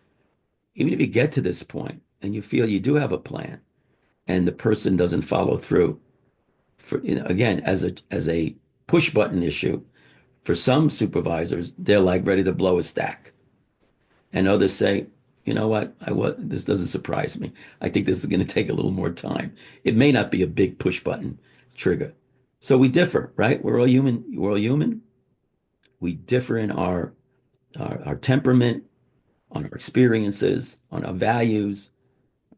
even if you get to this point and you feel you do have a plan, and the person doesn't follow through. Again, as a push button issue, for some supervisors, they're like ready to blow a stack, and others say, you know what, this doesn't surprise me. I think this is going to take a little more time. It may not be a big push button trigger. So we differ, right? We're all human. We're all human. We differ in our temperament, on our experiences, on our values,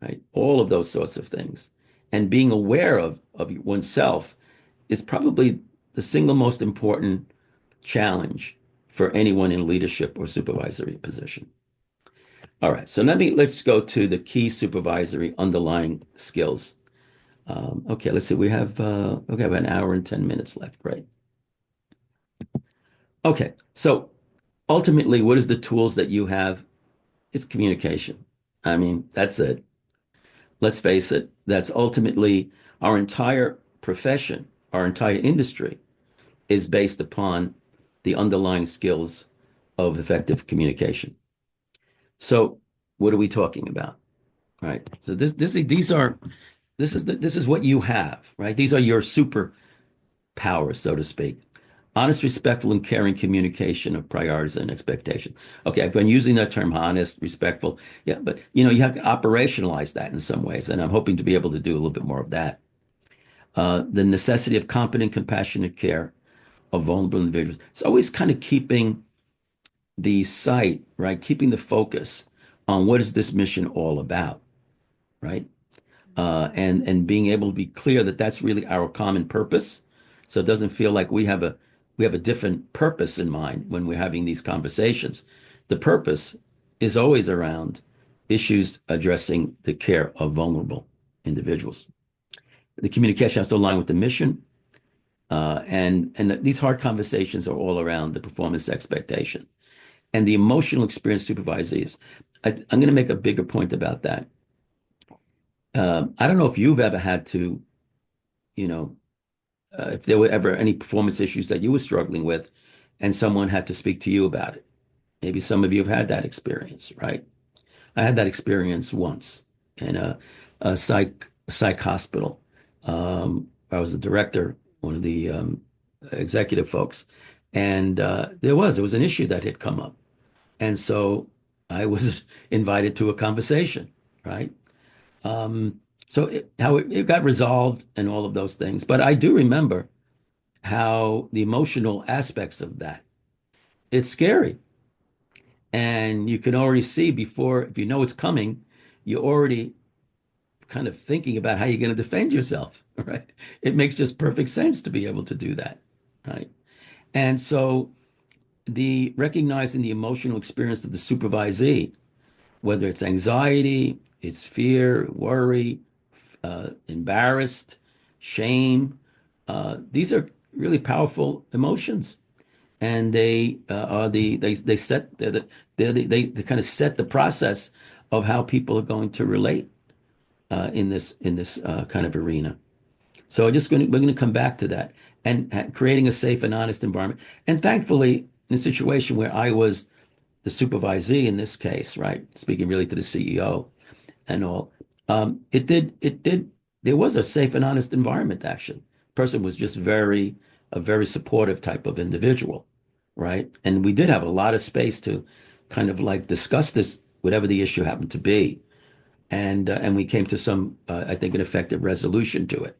right? All of those sorts of things. And being aware of oneself is probably the single most important challenge for anyone in leadership or supervisory position. All right, so let's go to the key supervisory underlying skills. Okay, let's see. We have an hour and 10 minutes left, right? Okay, so ultimately, what is the tools that you have? It's communication. I mean, that's it. Let's face it, that's ultimately our entire profession, our entire industry is based upon the underlying skills of effective communication. So, what are we talking about? Right. So this is what you have, right? These are your superpowers, so to speak. Honest, respectful, and caring communication of priorities and expectations. Okay, I've been using that term honest, respectful. Yeah, but you have to operationalize that in some ways, and I'm hoping to be able to do a little bit more of that. The necessity of competent, compassionate care of vulnerable individuals. It's always kind of keeping the sight, right? Keeping the focus on what is this mission all about, right? And being able to be clear that that's really our common purpose. So it doesn't feel like we have a different purpose in mind when we're having these conversations. The purpose is always around issues addressing the care of vulnerable individuals. The communication has to align with the mission, and these hard conversations are all around the performance expectation and the emotional experience supervisees. I'm going to make a bigger point about that. I don't know if you've ever had to, you know, if there were ever any performance issues that you were struggling with and someone had to speak to you about it. Maybe some of you have had that experience, right? I had that experience once in a psych hospital. I was the director, one of the executive folks, and there was an issue that had come up. And so I was invited to a conversation, right? Um, so how it got resolved and all of those things. But I do remember how the emotional aspects of that, it's scary. And you can already see before, if you know it's coming, you're already kind of thinking about how you're going to defend yourself, right? It makes just perfect sense to be able to do that, right? And so the recognizing the emotional experience of the supervisee, whether it's anxiety, it's fear, worry, embarrassed, shame. These are really powerful emotions, and they are they set they kind of set the process of how people are going to relate in this kind of arena. So we're going to come back to that and creating a safe and honest environment. And thankfully, in a situation where I was the supervisee in this case, right, speaking really to the CEO and all, there was a safe and honest environment, actually. Person was just a very supportive type of individual, right? And we did have a lot of space to kind of like discuss this, whatever the issue happened to be. And we came to some, I think, an effective resolution to it.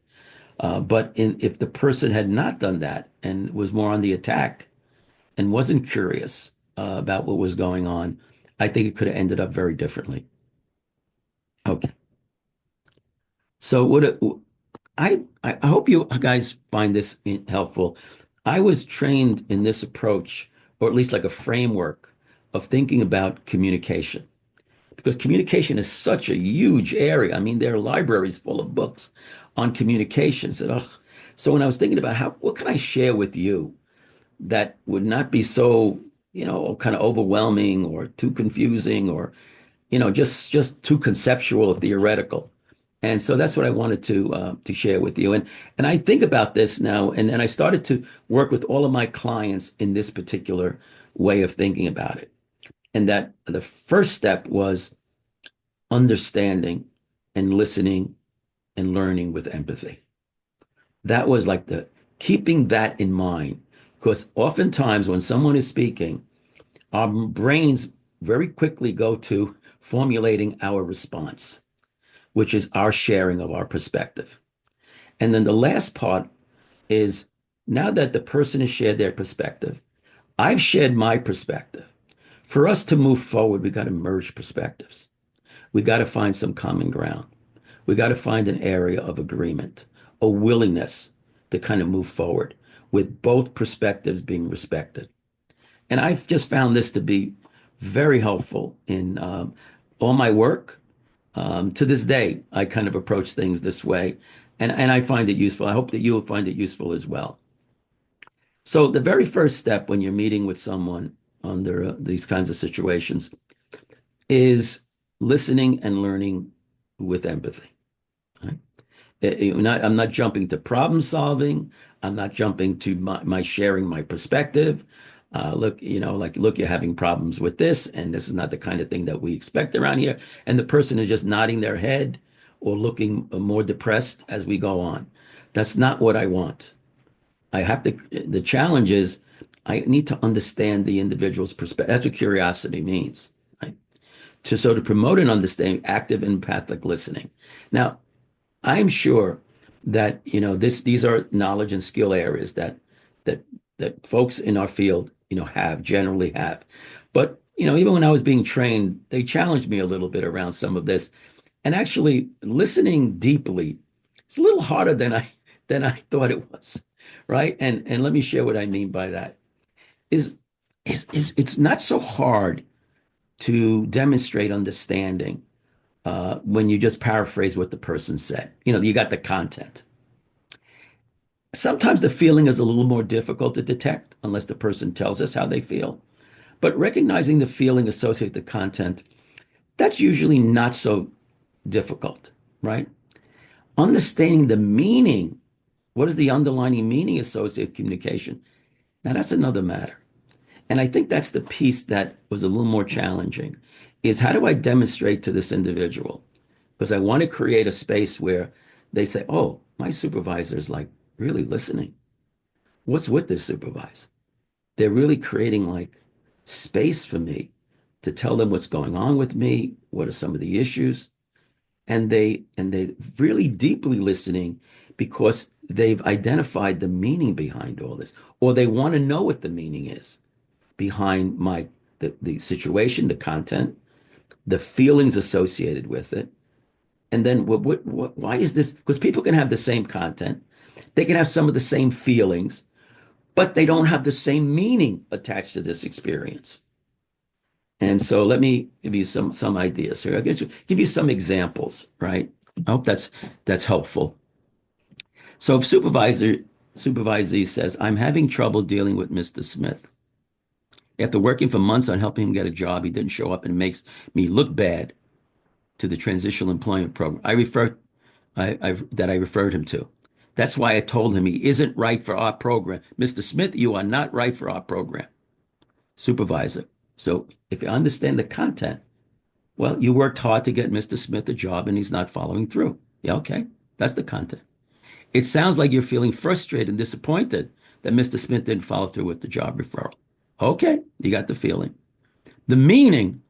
But if the person had not done that and was more on the attack and wasn't curious about what was going on, I think it could have ended up very differently. Okay. So I hope you guys find this helpful. I was trained in this approach, or at least like a framework of thinking about communication, because communication is such a huge area. I mean, there are libraries full of books on communications. So when I was thinking about what can I share with you that would not be so, kind of overwhelming or too confusing or, just too conceptual or theoretical. And so that's what I wanted to share with you. And I think about this now, and I started to work with all of my clients in this particular way of thinking about it. And that the first step was understanding and listening and learning with empathy. That was like the keeping that in mind, because oftentimes when someone is speaking, our brains very quickly go to formulating our response, which is our sharing of our perspective. And then the last part is, now that the person has shared their perspective, I've shared my perspective. For us to move forward, we got to merge perspectives. We got to find some common ground. We got to find an area of agreement, a willingness to kind of move forward with both perspectives being respected. And I've just found this to be very helpful in all my work. To this day, I kind of approach things this way, and I find it useful. I hope that you will find it useful as well. So, the very first step when you're meeting with someone under these kinds of situations is listening and learning with empathy. Right? I'm not jumping to problem solving. I'm not jumping to my sharing my perspective. Look, look, you're having problems with this, and this is not the kind of thing that we expect around here. And the person is just nodding their head or looking more depressed as we go on. That's not what I want. The challenge is I need to understand the individual's perspective. That's what curiosity means, right? To promote an understanding, active empathic listening. Now, I'm sure that these are knowledge and skill areas that that folks in our field generally have. But even when I was being trained, they challenged me a little bit around some of this. And actually, listening deeply, it's a little harder than I thought it was, right? And let me share what I mean by that. Is it's not so hard to demonstrate understanding when you just paraphrase what the person said. You got the content. Sometimes the feeling is a little more difficult to detect unless the person tells us how they feel. But recognizing the feeling associated with the content, that's usually not so difficult, right? Understanding the meaning, what is the underlying meaning associated with communication? Now that's another matter. And I think that's the piece that was a little more challenging is how do I demonstrate to this individual? Because I want to create a space where they say, oh, my supervisor is like really listening. What's with this supervisor? They're really creating like space for me to tell them what's going on with me, what are some of the issues, and they really deeply listening because they've identified the meaning behind all this, or they want to know what the meaning is behind the situation, the content, the feelings associated with it. And then why is this? Because people can have the same content, they can have some of the same feelings, but they don't have the same meaning attached to this experience. And so let me give you some ideas here. I'll give you some examples, right? I hope that's helpful. So if supervisee says, I'm having trouble dealing with Mr. Smith. After working for months on helping him get a job, he didn't show up and it makes me look bad to the transitional employment program that I referred him to. That's why I told him he isn't right for our program. Mr. Smith, you are not right for our program. Supervisor. So if you understand the content, well, you worked hard to get Mr. Smith a job and he's not following through. Yeah, okay. That's the content. It sounds like you're feeling frustrated and disappointed that Mr. Smith didn't follow through with the job referral. Okay, you got the feeling. The meaning,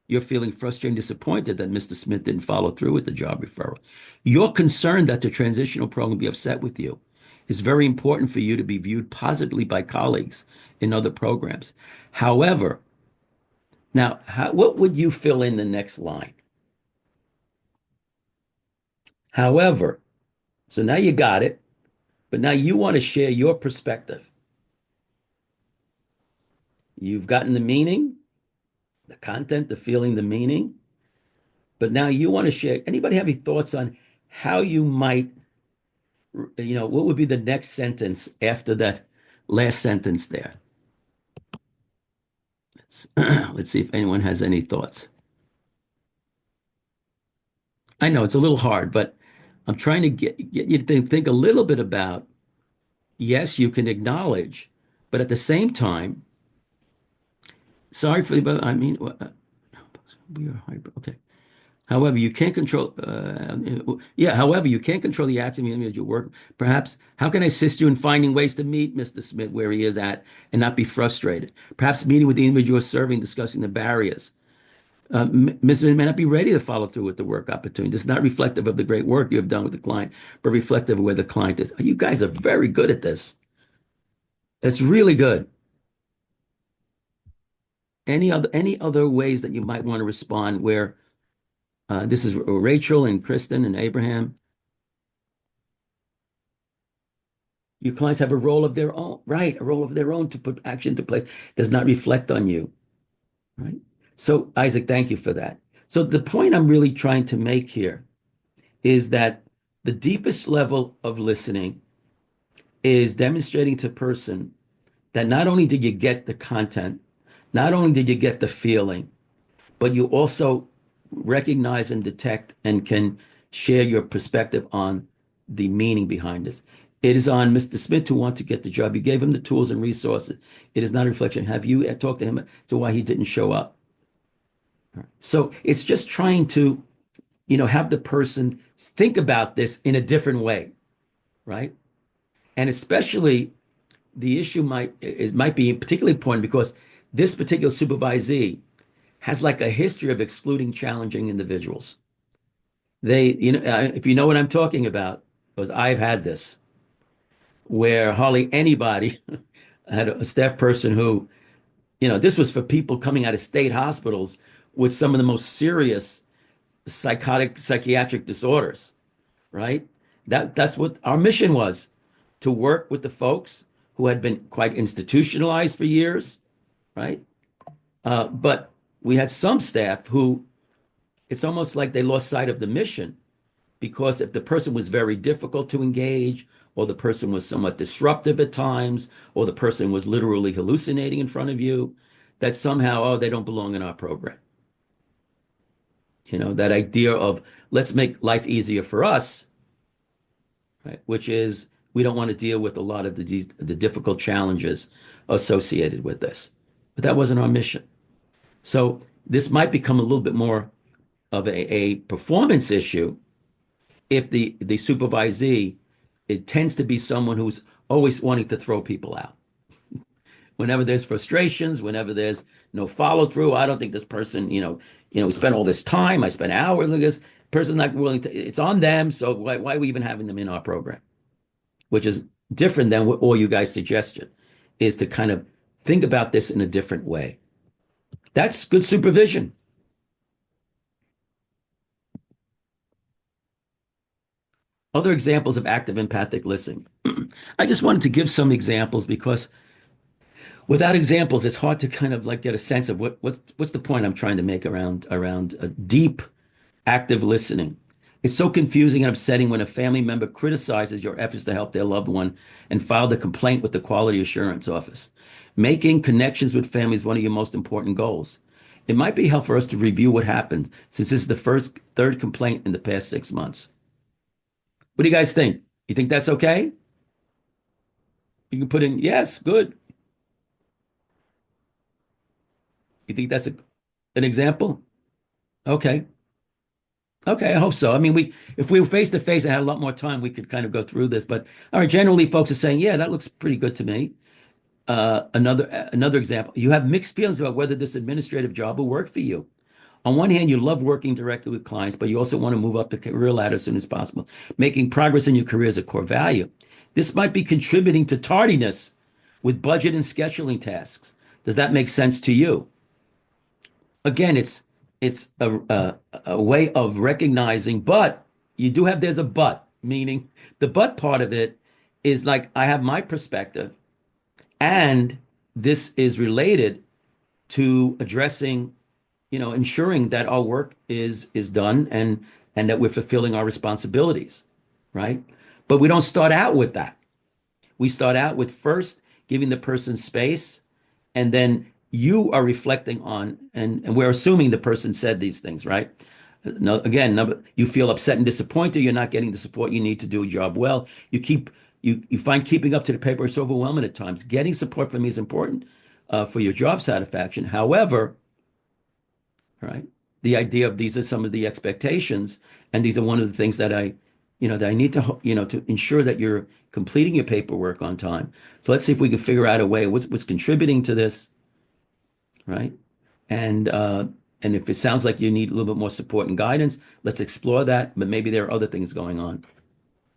you're feeling frustrated and disappointed that Mr. Smith didn't follow through with the job referral. You're concerned that the transitional program will be upset with you. It's very important for you to be viewed positively by colleagues in other programs. However, now, what would you fill in the next line? However, so now you got it, but now you want to share your perspective. You've gotten the meaning, the content, the feeling, the meaning, but now you want to share. Anybody have any thoughts on how you might, what would be the next sentence after that last sentence there? Let's see if anyone has any thoughts. I know it's a little hard, but I'm trying to get you to think a little bit about, yes, you can acknowledge, but at the same time, sorry for the, but I mean, we are hybrid. Okay. However, you can't control, yeah, however, you can't control the actions of the individual work. Perhaps, how can I assist you in finding ways to meet Mr. Smith where he is at and not be frustrated? Perhaps meeting with the individual serving, discussing the barriers. Ms. Smith may not be ready to follow through with the work opportunity. It's not reflective of the great work you have done with the client, but reflective of where the client is. You guys are very good at this. It's really good. Any other ways that you might want to respond where this is Rachel and Kristen and Abraham. Your clients have a role of their own, right? A role of their own to put action into place. Does not reflect on you, right? So, Isaac, thank you for that. So, the point I'm really trying to make here is that the deepest level of listening is demonstrating to a person that not only did you get the content, not only did you get the feeling, but you also recognize and detect and can share your perspective on the meaning behind this. It is on Mr. Smith to want to get the job. You gave him the tools and resources. It is not a reflection. Have you talked to him as to why he didn't show up? So it's just trying to, have the person think about this in a different way, right? And especially the issue might be particularly important because this particular supervisee has like a history of excluding challenging individuals. If you know what I'm talking about, because I've had this, where hardly anybody had a staff person who, this was for people coming out of state hospitals with some of the most serious psychiatric disorders, right? That's what our mission was, to work with the folks who had been quite institutionalized for years, right? But we had some staff who it's almost like they lost sight of the mission because if the person was very difficult to engage, or the person was somewhat disruptive at times, or the person was literally hallucinating in front of you, that somehow, oh, they don't belong in our program. That idea of let's make life easier for us, right? Which is we don't want to deal with a lot of the difficult challenges associated with this. But that wasn't our mission. So this might become a little bit more of a performance issue if the supervisee, it tends to be someone who's always wanting to throw people out. Whenever there's frustrations, whenever there's no follow through, I don't think this person, we spent all this time, I spent hours with this person's not willing to, it's on them. So why are we even having them in our program? Which is different than what all you guys suggested, is to kind of think about this in a different way. That's good supervision. Other examples of active empathic listening. I just wanted to give some examples because without examples, it's hard to kind of like get a sense of what's the point I'm trying to make around a deep active listening. It's so confusing and upsetting when a family member criticizes your efforts to help their loved one and filed a complaint with the Quality Assurance Office. Making connections with family is one of your most important goals. It might be helpful for us to review what happened since this is the third complaint in the past 6 months. What do you guys think? You think that's okay? You can put in, yes, good. You think that's an example? Okay. Okay, I hope so. I mean, if we were face to face and had a lot more time, we could kind of go through this. But all right, generally, folks are saying, yeah, that looks pretty good to me. Another example, you have mixed feelings about whether this administrative job will work for you. On one hand, you love working directly with clients, but you also want to move up the career ladder as soon as possible. Making progress in your career is a core value. This might be contributing to tardiness with budget and scheduling tasks. Does that make sense to you? Again, it's a way of recognizing, but there's a but, meaning the but part of it is like I have my perspective, and this is related to addressing, ensuring that our work is done and that we're fulfilling our responsibilities, right? But we don't start out with that. We start out with first giving the person space, and then you are reflecting on, and we're assuming the person said these things, right? No, again, no, you feel upset and disappointed. You're not getting the support you need to do a job well. You find keeping up to the paper is overwhelming at times. Getting support from me is important for your job satisfaction. However, right, the idea of these are some of the expectations, and these are one of the things that that I need to, to ensure that you're completing your paperwork on time. So let's see if we can figure out a way what's contributing to this, right? And and if it sounds like you need a little bit more support and guidance, let's explore that. But maybe there are other things going on.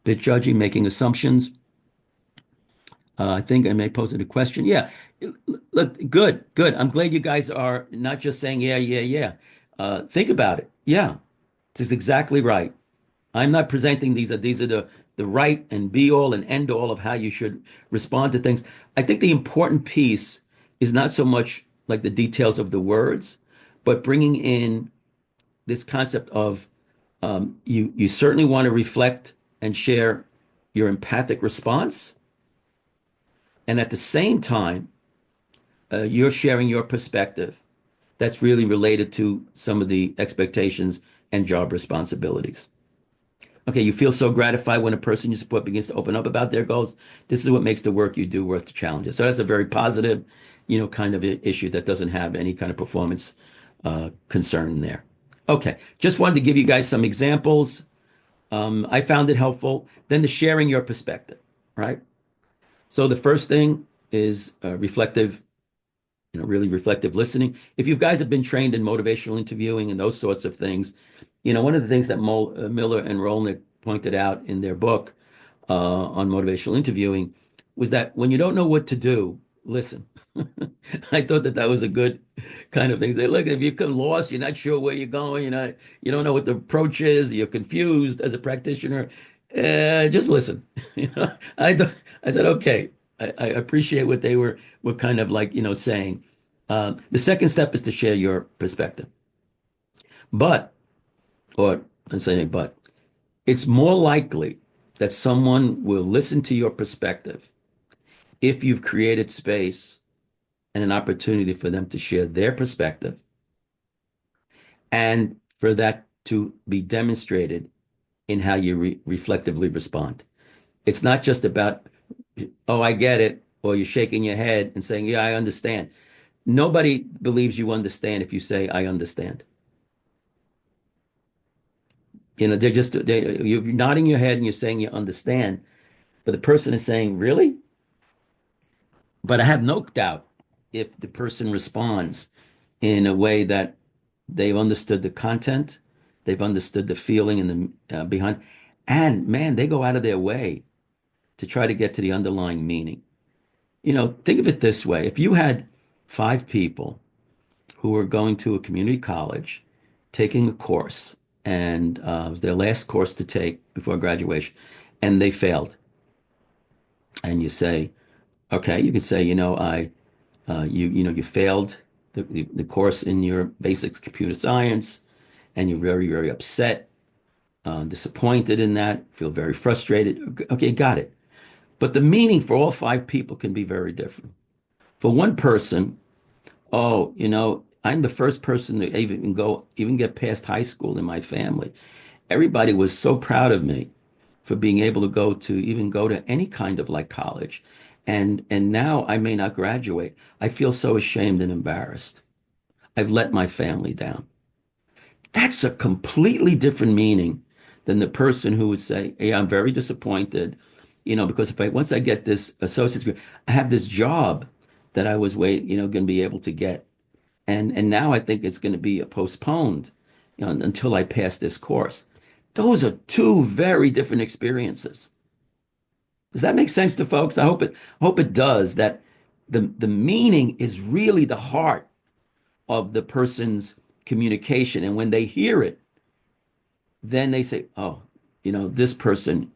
Bit judging, making assumptions. I think I may pose it a question. Yeah, look, good, good. I'm glad you guys are not just saying yeah, yeah, yeah. Think about it. Yeah, this is exactly right. I'm not presenting these are the right and be all and end all of how you should respond to things. I think the important piece is not so much like the details of the words, but bringing in this concept of you certainly want to reflect and share your empathic response, and at the same time, you're sharing your perspective that's really related to some of the expectations and job responsibilities. Okay, you feel so gratified when a person you support begins to open up about their goals. This is what makes the work you do worth the challenges. So that's a very positive, kind of issue that doesn't have any kind of performance concern there. Okay, just wanted to give you guys some examples. I found it helpful. Then the sharing your perspective, right? So the first thing is reflective, really reflective listening. If you guys have been trained in motivational interviewing and those sorts of things, one of the things that Miller and Rolnick pointed out in their book on motivational interviewing was that when you don't know what to do, listen. I thought that was a good kind of thing. Say, look, if you come lost, you're not sure where you're going, you don't know what the approach is, you're confused as a practitioner, just listen. I said, okay, I appreciate what they were kind of like, saying. The second step is to share your perspective. But, or I'm saying, but it's more likely that someone will listen to your perspective if you've created space and an opportunity for them to share their perspective and for that to be demonstrated in how you reflectively respond. It's not just about, oh, I get it, or you're shaking your head and saying, yeah, I understand. Nobody believes you understand if you say, I understand. You're nodding your head and you're saying you understand, but the person is saying, really? But I have no doubt if the person responds in a way that they've understood the content, they've understood the feeling and the behind, and man, they go out of their way to try to get to the underlying meaning. Think of it this way. If you had five people who were going to a community college, taking a course, and it was their last course to take before graduation, and they failed, and you say, okay, you can say, you failed the course in your basics computer science, and you're very, very upset, disappointed in that, feel very frustrated. Okay, got it. But the meaning for all five people can be very different. For one person, oh, I'm the first person to even get past high school in my family. Everybody was so proud of me for being able to go to any kind of like college. And now I may not graduate. I feel so ashamed and embarrassed. I've let my family down. That's a completely different meaning than the person who would say, hey, I'm very disappointed, because if once I get this associate's degree, I have this job that I was going to be able to get. And now I think it's going to be postponed, until I pass this course. Those are two very different experiences. Does that make sense to folks? I hope it does, that the meaning is really the heart of the person's communication. And when they hear it, then they say, oh, this person,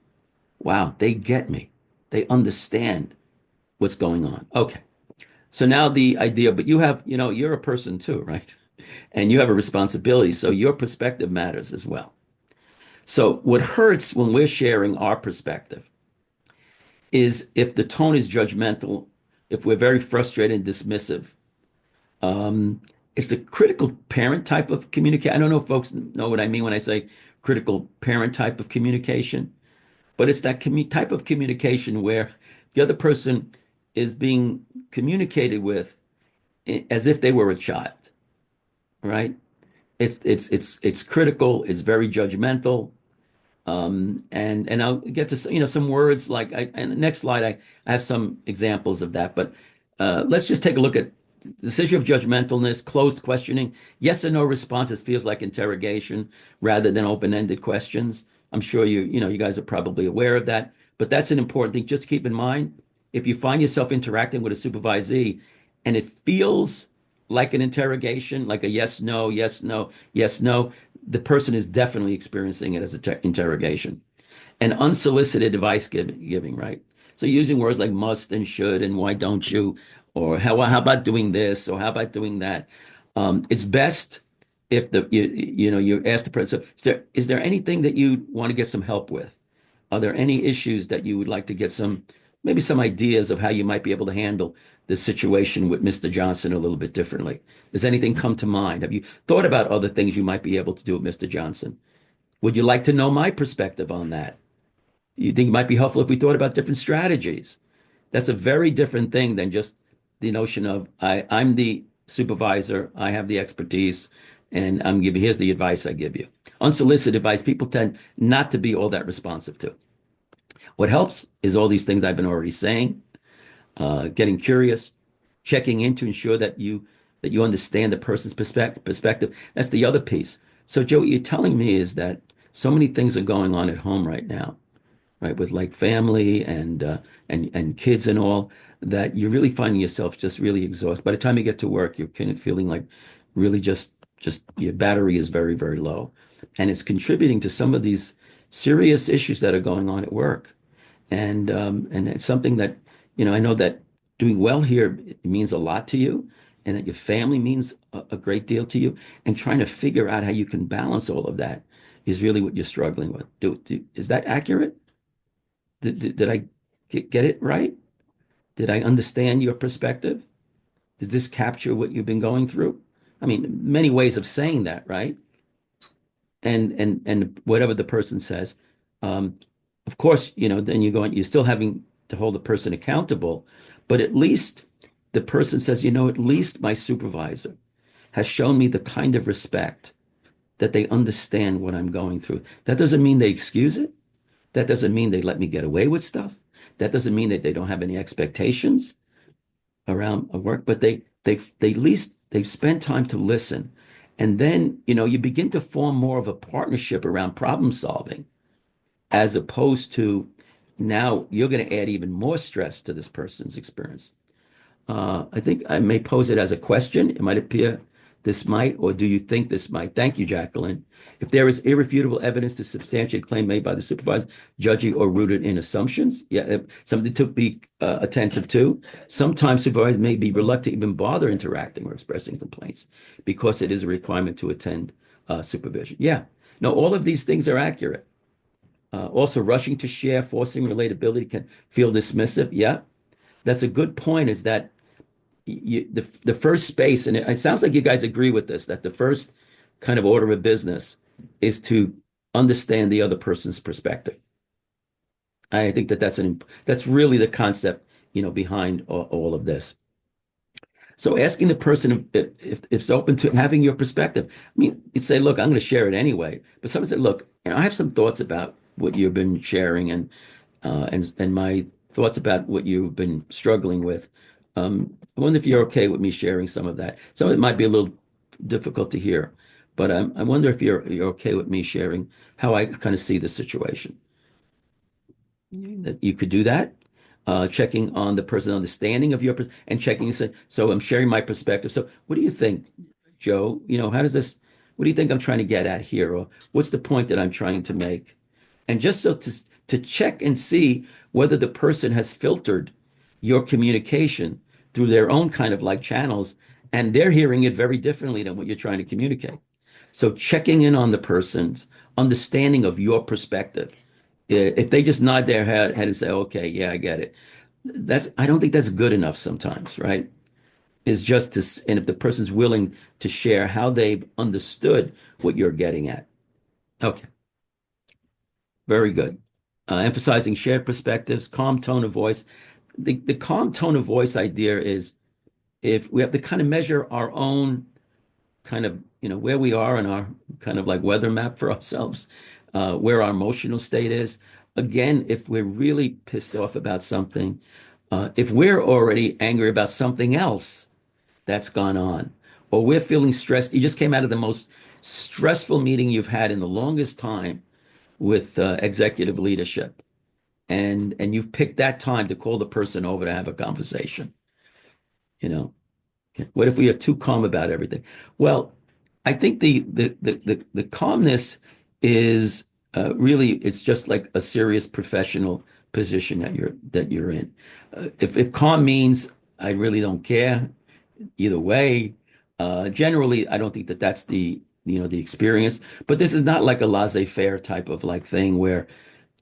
wow, they get me. They understand what's going on. Okay. So now the idea, but you're a person too, right? And you have a responsibility. So your perspective matters as well. So what hurts when we're sharing our perspective is if the tone is judgmental, if we're very frustrated and dismissive. It's the critical parent type of communication. I don't know if folks know what I mean when I say critical parent type of communication, but it's that type of communication where the other person is being communicated with as if they were a child, right? It's critical. It's very judgmental. And I'll get to some words like and the next slide I have some examples of that. But let's just take a look at this issue of judgmentalness, closed questioning, yes or no responses feels like interrogation rather than open-ended questions. I'm sure you guys are probably aware of that, but that's an important thing. Just keep in mind if you find yourself interacting with a supervisee and it feels like an interrogation, like a yes, no, yes, no, yes, no, the person is definitely experiencing it as an interrogation. And unsolicited advice giving, right? So using words like must and should and why don't you, or how about doing this, or how about doing that. It's best if you ask the person, so is there anything that you want to get some help with? Are there any issues that you would like to get maybe some ideas of how you might be able to handle this situation with Mr. Johnson a little bit differently? Does anything come to mind? Have you thought about other things you might be able to do with Mr. Johnson? Would you like to know my perspective on that? You think it might be helpful if we thought about different strategies? That's a very different thing than just the notion of I'm the supervisor, I have the expertise, and here's the advice I give you. Unsolicited advice, people tend not to be all that responsive to. What helps is all these things I've been already saying, getting curious, checking in to ensure that you understand the person's perspective. That's the other piece. So, Joe, what you're telling me is that so many things are going on at home right now, right, with like family and kids and all, that you're really finding yourself just really exhausted. By the time you get to work, you're kind of feeling like really just your battery is very, very low, and it's contributing to some of these serious issues that are going on at work. And it's something that, I know that doing well here means a lot to you, and that your family means a great deal to you, and trying to figure out how you can balance all of that is really what you're struggling with. Is that accurate? Did I get it right? Did I understand your perspective? Does this capture what you've been going through? I mean, many ways of saying that, right? And whatever the person says, um, of course, then you're still having to hold the person accountable, but at least the person says, at least my supervisor has shown me the kind of respect that they understand what I'm going through. That doesn't mean they excuse it. That doesn't mean they let me get away with stuff. That doesn't mean that they don't have any expectations around work, but they at least they've spent time to listen. And then, you begin to form more of a partnership around problem solving, as opposed to now you're going to add even more stress to this person's experience. I think I may pose it as a question. It might appear this might, or do you think this might? Thank you, Jacqueline. If there is irrefutable evidence to substantiate a claim made by the supervisor, judgy, or rooted in assumptions, yeah, something to be attentive to. Sometimes supervisors may be reluctant to even bother interacting or expressing complaints because it is a requirement to attend supervision. Yeah, no, all of these things are accurate. Also, rushing to share, forcing relatability can feel dismissive. Yeah, that's a good point. Is that the first space, and it sounds like you guys agree with this, that the first kind of order of business is to understand the other person's perspective. I think that's really the concept, behind all of this. So asking the person if it's open to having your perspective. I mean, you say, look, I'm going to share it anyway. But someone said, look, I have some thoughts about what you've been sharing, and my thoughts about what you've been struggling with. I wonder if you're okay with me sharing some of that. Some of it might be a little difficult to hear, but I wonder if you're okay with me sharing how I kind of see the situation. That you could do that, checking on the person's understanding of and checking and say, so I'm sharing my perspective. So what do you think, Joe? What do you think I'm trying to get at here? Or what's the point that I'm trying to make? And just so to check and see whether the person has filtered your communication through their own kind of like channels, and they're hearing it very differently than what you're trying to communicate. So checking in on the person's understanding of your perspective. If they just nod their head and say, okay, yeah, I get it. I don't think that's good enough sometimes, right? Is just to, and if the person's willing to share how they've understood what you're getting at. Okay, very good. Emphasizing shared perspectives, calm tone of voice. The calm tone of voice idea is if we have to kind of measure our own kind of, where we are in our kind of like weather map for ourselves, where our emotional state is. Again, if we're really pissed off about something, if we're already angry about something else that's gone on, or we're feeling stressed, you just came out of the most stressful meeting you've had in the longest time with executive leadership, and you've picked that time to call the person over to have a conversation, you know. What if we are too calm about everything? Well, I think the calmness is really it's just like a serious professional position that you're in. If calm means I really don't care either way, generally I don't think that that's the experience. But this is not like a laissez-faire type of like thing where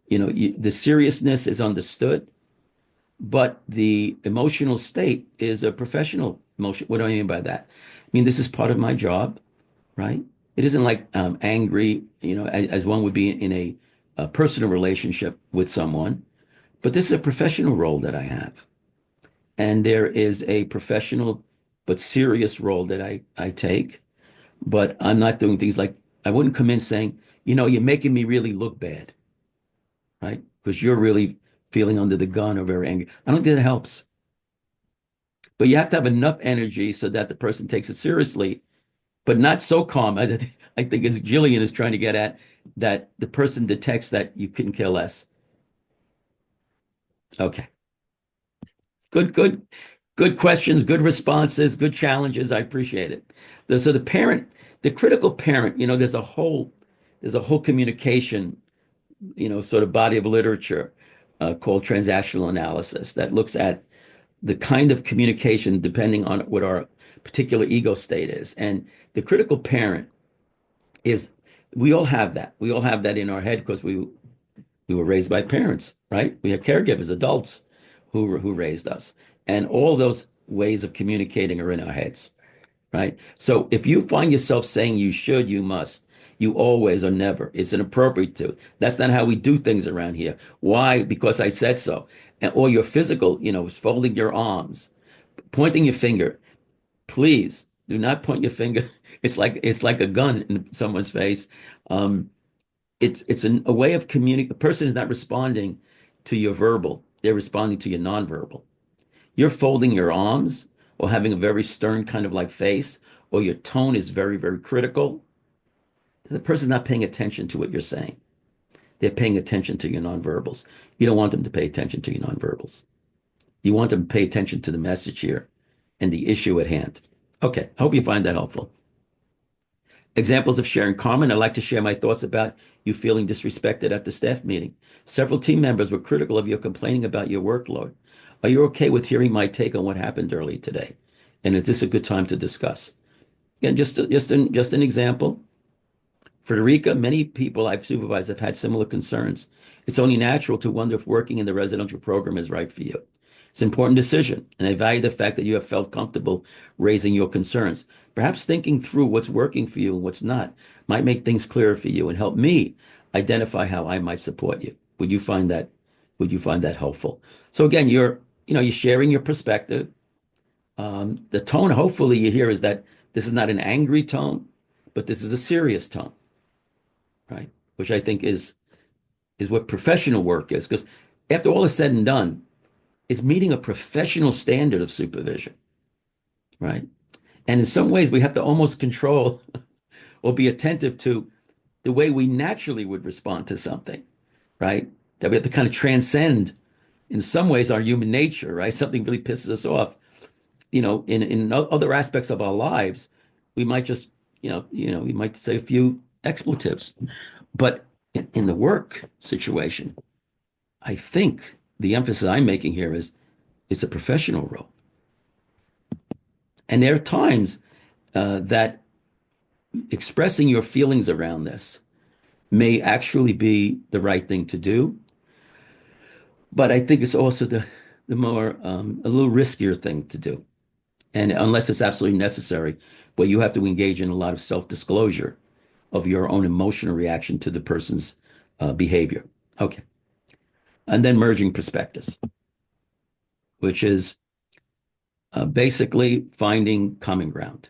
the seriousness is understood, but the emotional state is a professional emotion. What do I mean by that? I mean, this is part of my job, right? It isn't like angry, as one would be in a personal relationship with someone, but this is a professional role that I have. And there is a professional but serious role that I take, but I'm not doing things like I wouldn't come in saying, you're making me really look bad, right? Because you're really feeling under the gun or very angry. I don't think that helps. But you have to have enough energy so that the person takes it seriously, but not so calm. I think as Jillian is trying to get at, that the person detects that you couldn't care less. Okay. Good questions, good responses, good challenges. I appreciate it. So the parent, the critical parent, there's a whole communication, sort of body of literature called transactional analysis that looks at the kind of communication depending on what our particular ego state is. And the critical parent is, we all have that. We all have that in our head because we were raised by parents, right? We have caregivers, adults who raised us. And all those ways of communicating are in our heads, right? So if you find yourself saying you should, you must, you always or never, it's inappropriate to. That's not how we do things around here. Why? Because I said so. And or your physical, folding your arms, pointing your finger. Please do not point your finger. It's like a gun in someone's face. Um, it's a way of communicating. A person is not responding to your verbal; they're responding to your nonverbal. You're folding your arms or having a very stern kind of like face, or your tone is very, very critical. The person's not paying attention to what you're saying. They're paying attention to your nonverbals. You don't want them to pay attention to your nonverbals. You want them to pay attention to the message here and the issue at hand. Okay, I hope you find that helpful. Examples of sharing common. I'd like to share my thoughts about you feeling disrespected at the staff meeting. Several team members were critical of your complaining about your workload. Are you okay with hearing my take on what happened early today? And is this a good time to discuss? Again, just an example. Frederica, many people I've supervised have had similar concerns. It's only natural to wonder if working in the residential program is right for you. It's an important decision, and I value the fact that you have felt comfortable raising your concerns. Perhaps thinking through what's working for you and what's not might make things clearer for you and help me identify how I might support you. Would you find that helpful? So again, you're sharing your perspective. The tone, hopefully, you hear is that this is not an angry tone, but this is a serious tone, right? Which I think is what professional work is, because after all is said and done, it's meeting a professional standard of supervision, right? And in some ways, we have to almost control or be attentive to the way we naturally would respond to something, right? That we have to kind of transcend, in some ways, our human nature, right? Something really pisses us off. In other aspects of our lives, we might just, we might say a few expletives. But in the work situation, I think the emphasis I'm making here is it's a professional role. And there are times that expressing your feelings around this may actually be the right thing to do. But I think it's also the more, a little riskier thing to do. And unless it's absolutely necessary, but you have to engage in a lot of self-disclosure of your own emotional reaction to the person's behavior. Okay. And then merging perspectives, which is basically finding common ground.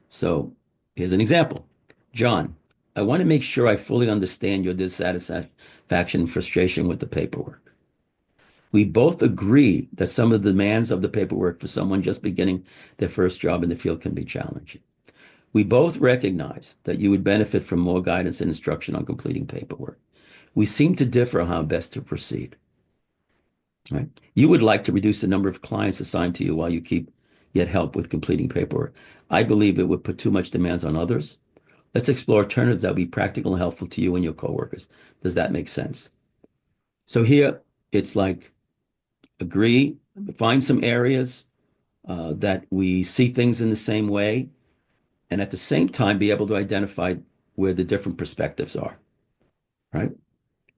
So here's an example. John, I want to make sure I fully understand your dissatisfaction and frustration with the paperwork. We both agree that some of the demands of the paperwork for someone just beginning their first job in the field can be challenging. We both recognize that you would benefit from more guidance and instruction on completing paperwork. We seem to differ on how best to proceed. Right? You would like to reduce the number of clients assigned to you while you keep yet help with completing paperwork. I believe it would put too much demands on others. Let's explore alternatives that will be practical and helpful to you and your coworkers. Does that make sense? So here it's like agree, find some areas that we see things in the same way, and at the same time be able to identify where the different perspectives are, right?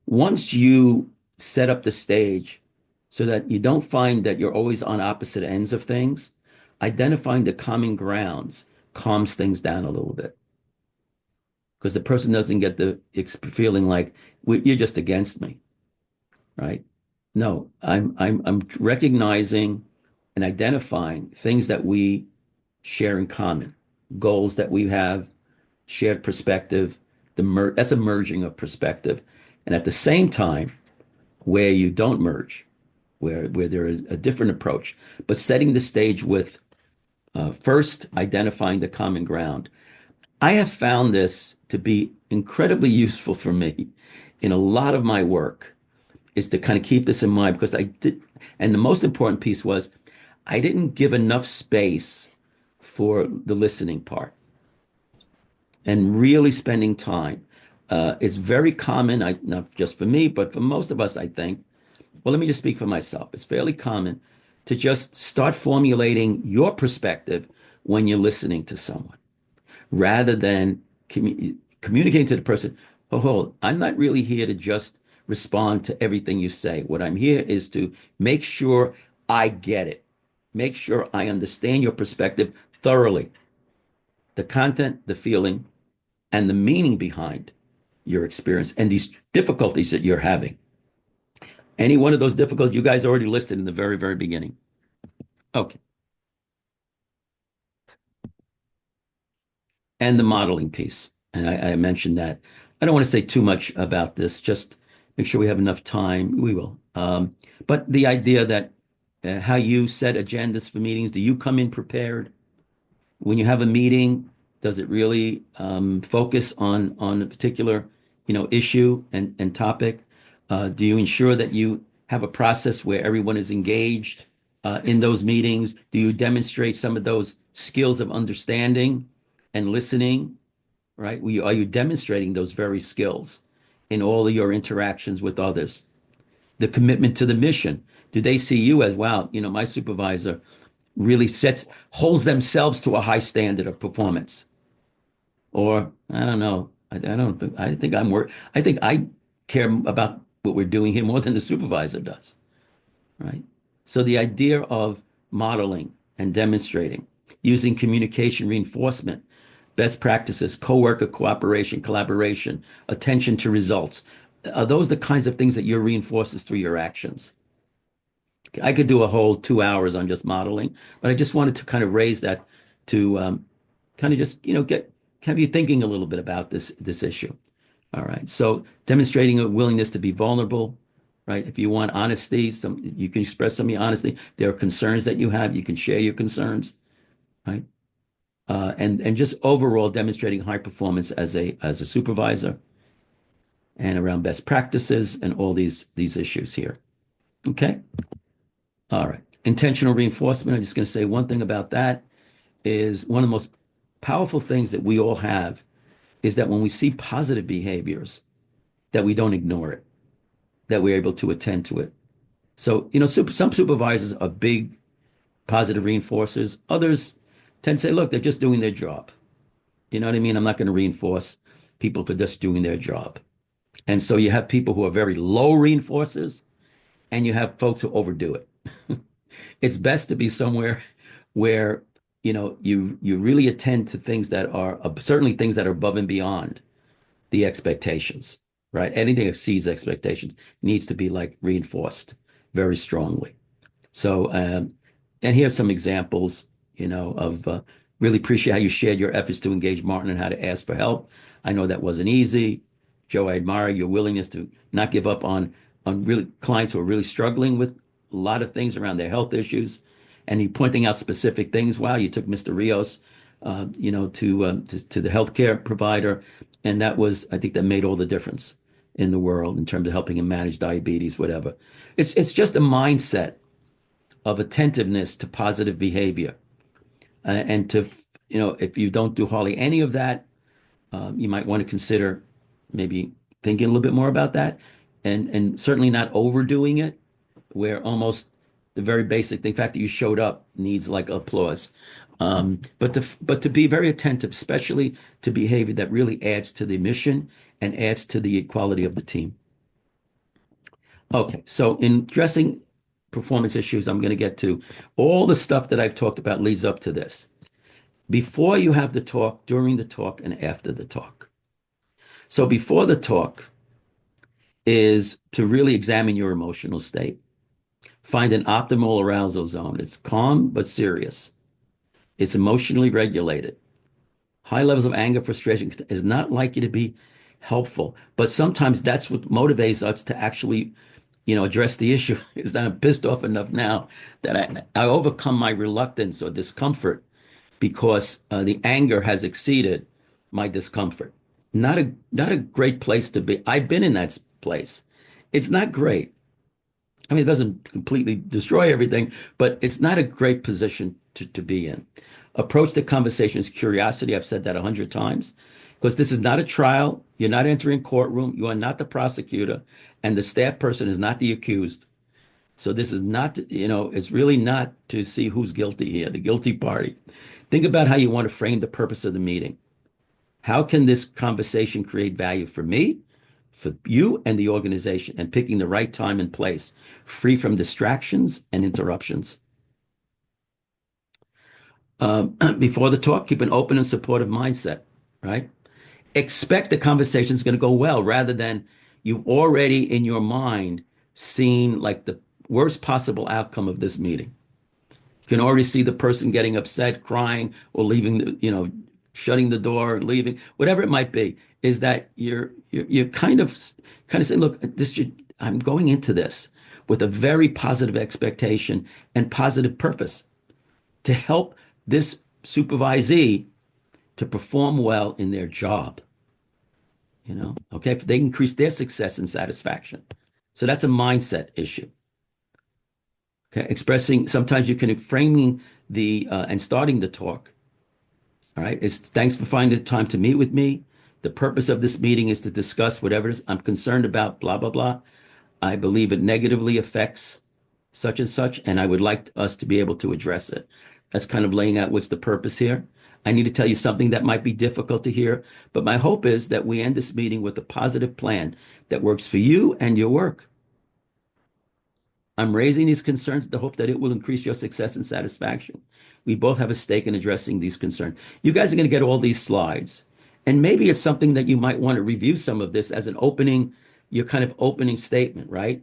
Once you set up the stage so that you don't find that you're always on opposite ends of things, identifying the common grounds calms things down a little bit because the person doesn't get the feeling like you're just against me, right? No, I'm recognizing and identifying things that we share in common, goals that we have, shared perspective. That's a merging of perspective, and at the same time, where you don't merge, where there is a different approach, but setting the stage with first identifying the common ground. I have found this to be incredibly useful for me in a lot of my work is to kind of keep this in mind because I did, and the most important piece was I didn't give enough space for the listening part and really spending time. It's very common, not just for me, but for most of us, I think. Well, let me just speak for myself. It's fairly common to just start formulating your perspective when you're listening to someone rather than communicating to the person, oh, I'm not really here to just respond to everything you say. What I'm here is to make sure I get it, make sure I understand your perspective thoroughly, the content, the feeling, and the meaning behind your experience and these difficulties that you're having. Any one of those difficulties you guys already listed in the very, very beginning. Okay. And the modeling piece. And I mentioned that. I don't want to say too much about this, just make sure we have enough time. We will. But the idea that how you set agendas for meetings, do you come in prepared? When you have a meeting, does it really focus on a particular, issue and topic? Do you ensure that you have a process where everyone is engaged in those meetings? Do you demonstrate some of those skills of understanding and listening, right? Are you demonstrating those very skills in all of your interactions with others? The commitment to the mission. Do they see you as, wow, my supervisor really holds themselves to a high standard of performance? Or I don't know. I think I think I care about what we're doing here more than the supervisor does, right? So the idea of modeling and demonstrating, using communication reinforcement, best practices, coworker cooperation, collaboration, attention to results. Are those the kinds of things that you reinforces through your actions? I could do a whole 2 hours on just modeling, but I just wanted to kind of raise that to kind of just have you thinking a little bit about this issue. All right. So demonstrating a willingness to be vulnerable, right? If you want honesty, you can express some of your honesty. There are concerns that you have. You can share your concerns, right? And just overall demonstrating high performance as a supervisor and around best practices and all these issues here. Okay. All right. Intentional reinforcement. I'm just going to say one thing about that is one of the most powerful things that we all have is that when we see positive behaviors, that we don't ignore it, that we're able to attend to it. So, some supervisors are big positive reinforcers. Others tend to say, look, they're just doing their job. You know what I mean? I'm not going to reinforce people for just doing their job. And so you have people who are very low reinforcers and you have folks who overdo it. It's best to be somewhere where, you really attend to things that are certainly things that are above and beyond the expectations, right? Anything that exceeds expectations needs to be like reinforced very strongly. So, and here's some examples, of Really appreciate how you shared your efforts to engage Martin and how to ask for help. I know that wasn't easy. Joe, I admire your willingness to not give up on really clients who are really struggling with a lot of things around their health issues, and you pointing out specific things. Wow, you took Mr. Rios, to the healthcare provider, and that was, I think, that made all the difference in the world in terms of helping him manage diabetes, whatever. It's just a mindset of attentiveness to positive behavior, and to, if you don't do hardly any of that, you might want to consider maybe thinking a little bit more about that, and certainly not overdoing it, where almost the very basic thing, the fact that you showed up needs like applause. But to be very attentive, especially to behavior that really adds to the mission and adds to the quality of the team. Okay, so in addressing performance issues, I'm going to get to all the stuff that I've talked about leads up to this. Before you have the talk, during the talk, and after the talk. So before the talk is to really examine your emotional state. Find an optimal arousal zone. It's calm but serious. It's emotionally regulated. High levels of anger, frustration is not likely to be helpful, but sometimes that's what motivates us to actually, address the issue. Is that I'm pissed off enough now that I overcome my reluctance or discomfort because the anger has exceeded my discomfort. Not a great place to be. I've been in that place. It's not great. I mean, it doesn't completely destroy everything, but it's not a great position to be in. Approach the conversation as curiosity. I've said that 100 times because this is not a trial. You're not entering courtroom. You are not the prosecutor, and the staff person is not the accused. So this is not, it's really not to see who's guilty here, the guilty party. Think about how you want to frame the purpose of the meeting. How can this conversation create value for me, for you, and the organization, and picking the right time and place, free from distractions and interruptions. Before the talk, keep an open and supportive mindset, right? Expect the conversation is going to go well rather than you've already in your mind seen like the worst possible outcome of this meeting. You can already see the person getting upset, crying, or leaving, shutting the door and leaving, whatever it might be, is that you're kind of saying, look, I'm going into this with a very positive expectation and positive purpose to help this supervisee to perform well in their job. Okay, if they increase their success and satisfaction. So that's a mindset issue. Okay, expressing, sometimes you can framing and starting the talk. All right, it's thanks for finding the time to meet with me. The purpose of this meeting is to discuss whatever it is I'm concerned about, blah, blah, blah. I believe it negatively affects such and such, and I would like us to be able to address it. That's kind of laying out what's the purpose here. I need to tell you something that might be difficult to hear, but my hope is that we end this meeting with a positive plan that works for you and your work. I'm raising these concerns with the hope that it will increase your success and satisfaction. We both have a stake in addressing these concerns. You guys are going to get all these slides, and maybe it's something that you might want to review some of this as an opening, your kind of opening statement, right?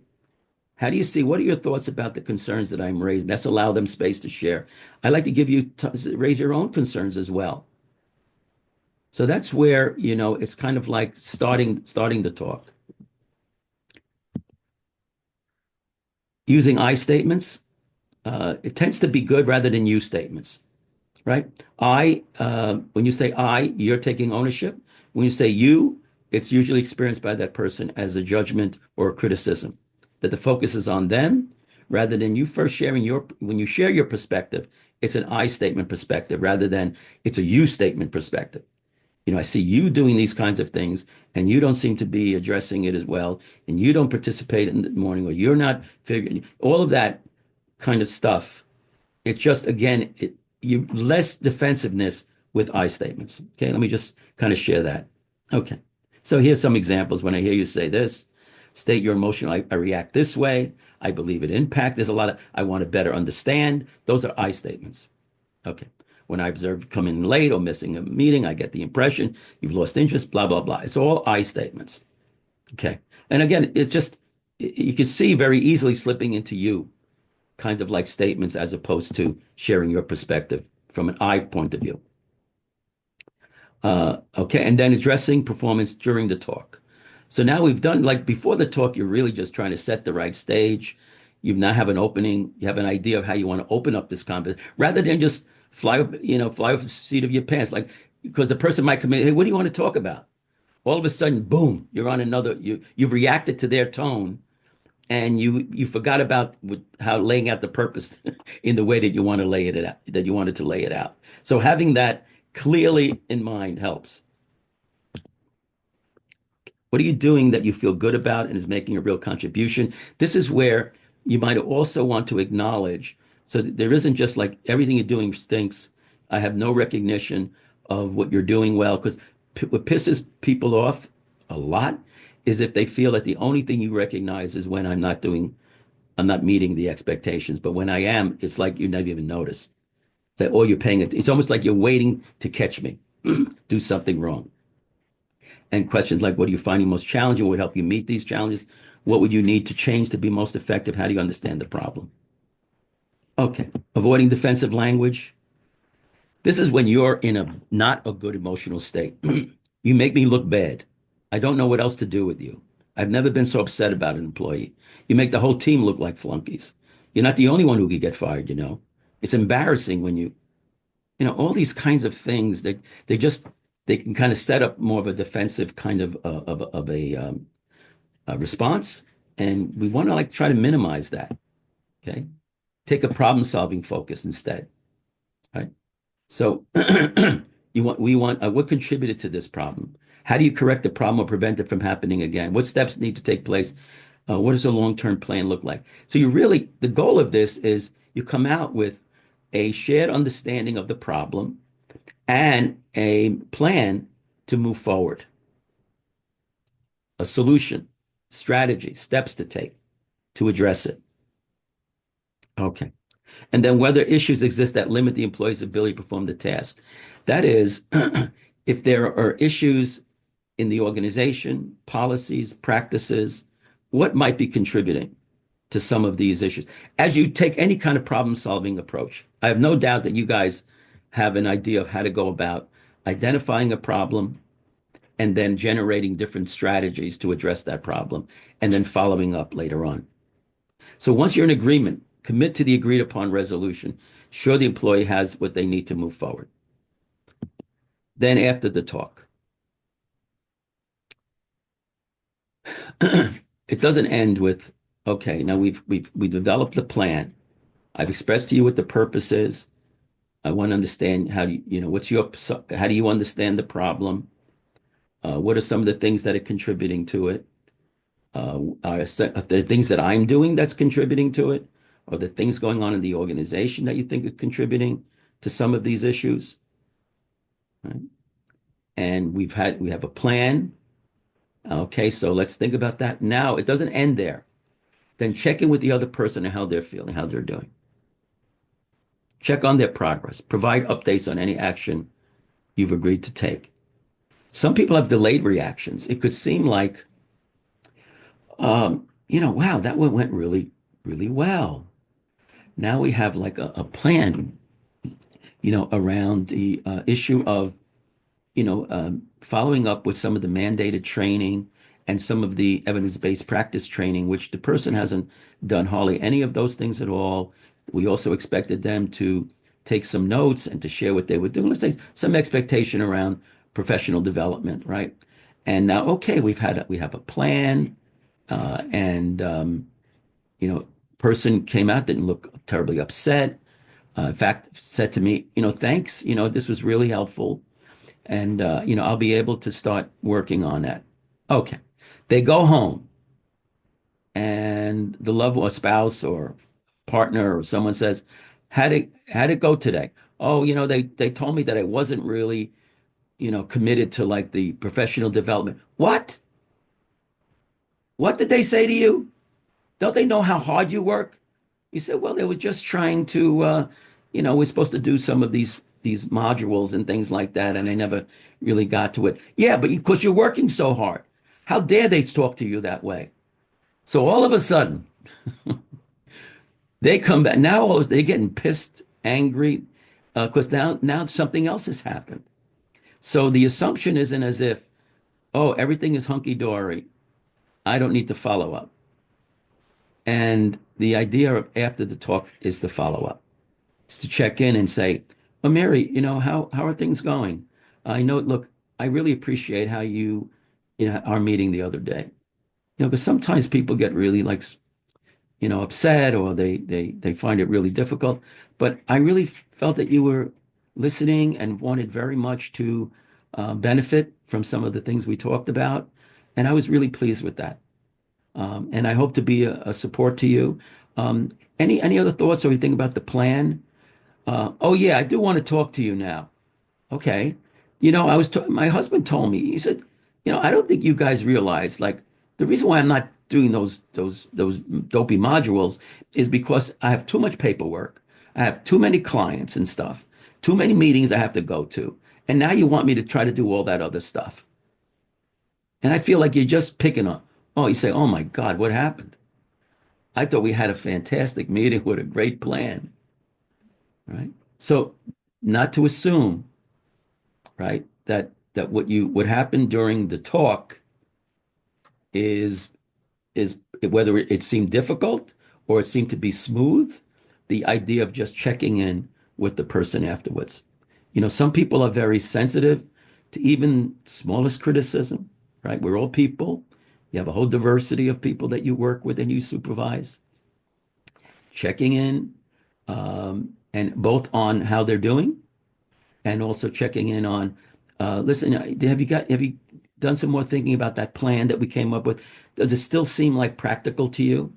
How do you see, what are your thoughts about the concerns that I'm raising? Let's allow them space to share. I'd like to give you, raise your own concerns as well. So that's where, it's kind of like starting the talk. Using I statements, it tends to be good rather than you statements, right? When you say I, you're taking ownership. When you say you, it's usually experienced by that person as a judgment or a criticism, that the focus is on them rather than you first sharing when you share your perspective, it's an I statement perspective rather than it's a you statement perspective. I see you doing these kinds of things and you don't seem to be addressing it as well. And you don't participate in the morning, or you're not figuring all of that kind of stuff. It just, again, you less defensiveness with I statements. Okay, let me just kind of share that. Okay, so here's some examples. When I hear you say this, state your emotion. I react this way. I believe it impact. There's a lot of, I want to better understand. Those are I statements. Okay. When I observe coming late or missing a meeting, I get the impression you've lost interest, blah, blah, blah. It's all I statements. Okay. And again, it's just, you can see very easily slipping into you kind of like statements as opposed to sharing your perspective from an I point of view. Okay, and then addressing performance during the talk. So now we've done, like before the talk, you're really just trying to set the right stage. You now have an opening, you have an idea of how you want to open up this conversation rather than just fly off the seat of your pants. Like, because the person might come in, hey, what do you want to talk about? All of a sudden, boom, you're on another, you've reacted to their tone and you forgot about how laying out the purpose in the way that you want to lay it out, that you wanted to lay it out. So having that clearly in mind helps. What are you doing that you feel good about and is making a real contribution? This is where you might also want to acknowledge so that there isn't just like everything you're doing stinks. I have no recognition of what you're doing well. Because what pisses people off a lot is if they feel that the only thing you recognize is when I'm not meeting the expectations. But when I am, it's like you never even notice that all you're paying it. It's almost like you're waiting to catch me, do something wrong. And questions like, what are you finding most challenging? What would help you meet these challenges? What would you need to change to be most effective? How do you understand the problem? Okay. Avoiding defensive language. This is when you're in a not a good emotional state. You make me look bad. I don't know what else to do with you. I've never been so upset about an employee. You make the whole team look like flunkies. You're not the only one who could get fired, you know. It's embarrassing when all these kinds of things that they can kind of set up more of a defensive kind of a response, and we want to like try to minimize that. Okay, take a problem solving focus instead. Right. So we want what contributed to this problem? How do you correct the problem or prevent it from happening again? What steps need to take place? What does a long-term plan look like? So the goal of this is you come out with a shared understanding of the problem and a plan to move forward, a solution, strategy, steps to take to address it. Okay. And then whether issues exist that limit the employee's ability to perform the task. That is, if there are issues in the organization, policies, practices, what might be contributing to some of these issues? As you take any kind of problem-solving approach, I have no doubt that you guys have an idea of how to go about identifying a problem and then generating different strategies to address that problem and then following up later on. So once you're in agreement, commit to the agreed upon resolution. Sure the employee has what they need to move forward. Then after the talk, it doesn't end with, okay, now we've developed the plan. I've expressed to you what the purpose is. I want to understand how do how do you understand the problem? What are some of the things that are contributing to it? Are the things that I'm doing that's contributing to it? Are the things going on in the organization that you think are contributing to some of these issues? Right? And we have a plan. Okay, so let's think about that. Now, it doesn't end there. Then check in with the other person and how they're feeling, how they're doing. Check on their progress. Provide updates on any action you've agreed to take. Some people have delayed reactions. It could seem like, wow, that one went really, really well. Now we have like a plan, around the issue of, following up with some of the mandated training and some of the evidence-based practice training, which the person hasn't done hardly any of those things at all. We also expected them to take some notes and to share what they would do. Let's say some expectation around professional development, right? And now, okay, we have a plan, and person came out, didn't look terribly upset. In fact, said to me, thanks, this was really helpful. And, I'll be able to start working on that. Okay. They go home and the loved one, spouse or partner or someone says, how'd it go today? Oh, they told me that I wasn't really, committed to like the professional development. What? What did they say to you? Don't they know how hard you work? You said, well, they were just trying to, we're supposed to do some of these modules and things like that, and I never really got to it. Yeah, but because you're working so hard, how dare they talk to you that way? So all of a sudden, they come back now. They're getting pissed, angry. because now something else has happened. So the assumption isn't as if, oh, everything is hunky dory. I don't need to follow up. And the idea of after the talk is to follow up. Is to check in and say, "Oh, Mary, how are things going? I know, look, I really appreciate how our meeting the other day. Because sometimes people get really like, upset or they find it really difficult. But I really felt that you were listening and wanted very much to benefit from some of the things we talked about, and I was really pleased with that. And I hope to be a support to you. Any other thoughts or anything about the plan? Oh yeah, I do want to talk to you now. Okay. My husband told me, he said, I don't think you guys realize like the reason why I'm not doing those dopey modules is because I have too much paperwork. I have too many clients and stuff, too many meetings I have to go to. And now you want me to try to do all that other stuff. And I feel like you're just picking on. Oh, you say, oh my God, what happened? I thought we had a fantastic meeting with a great plan, right? So not to assume, right, that what happened during the talk is is whether it seemed difficult or it seemed to be smooth, the idea of just checking in with the person afterwards. Some people are very sensitive to even smallest criticism, right? We're all people. You have a whole diversity of people that you work with and you supervise. Checking in, and both on how they're doing and also checking in on, listen, have you done some more thinking about that plan that we came up with? Does it still seem like practical to you?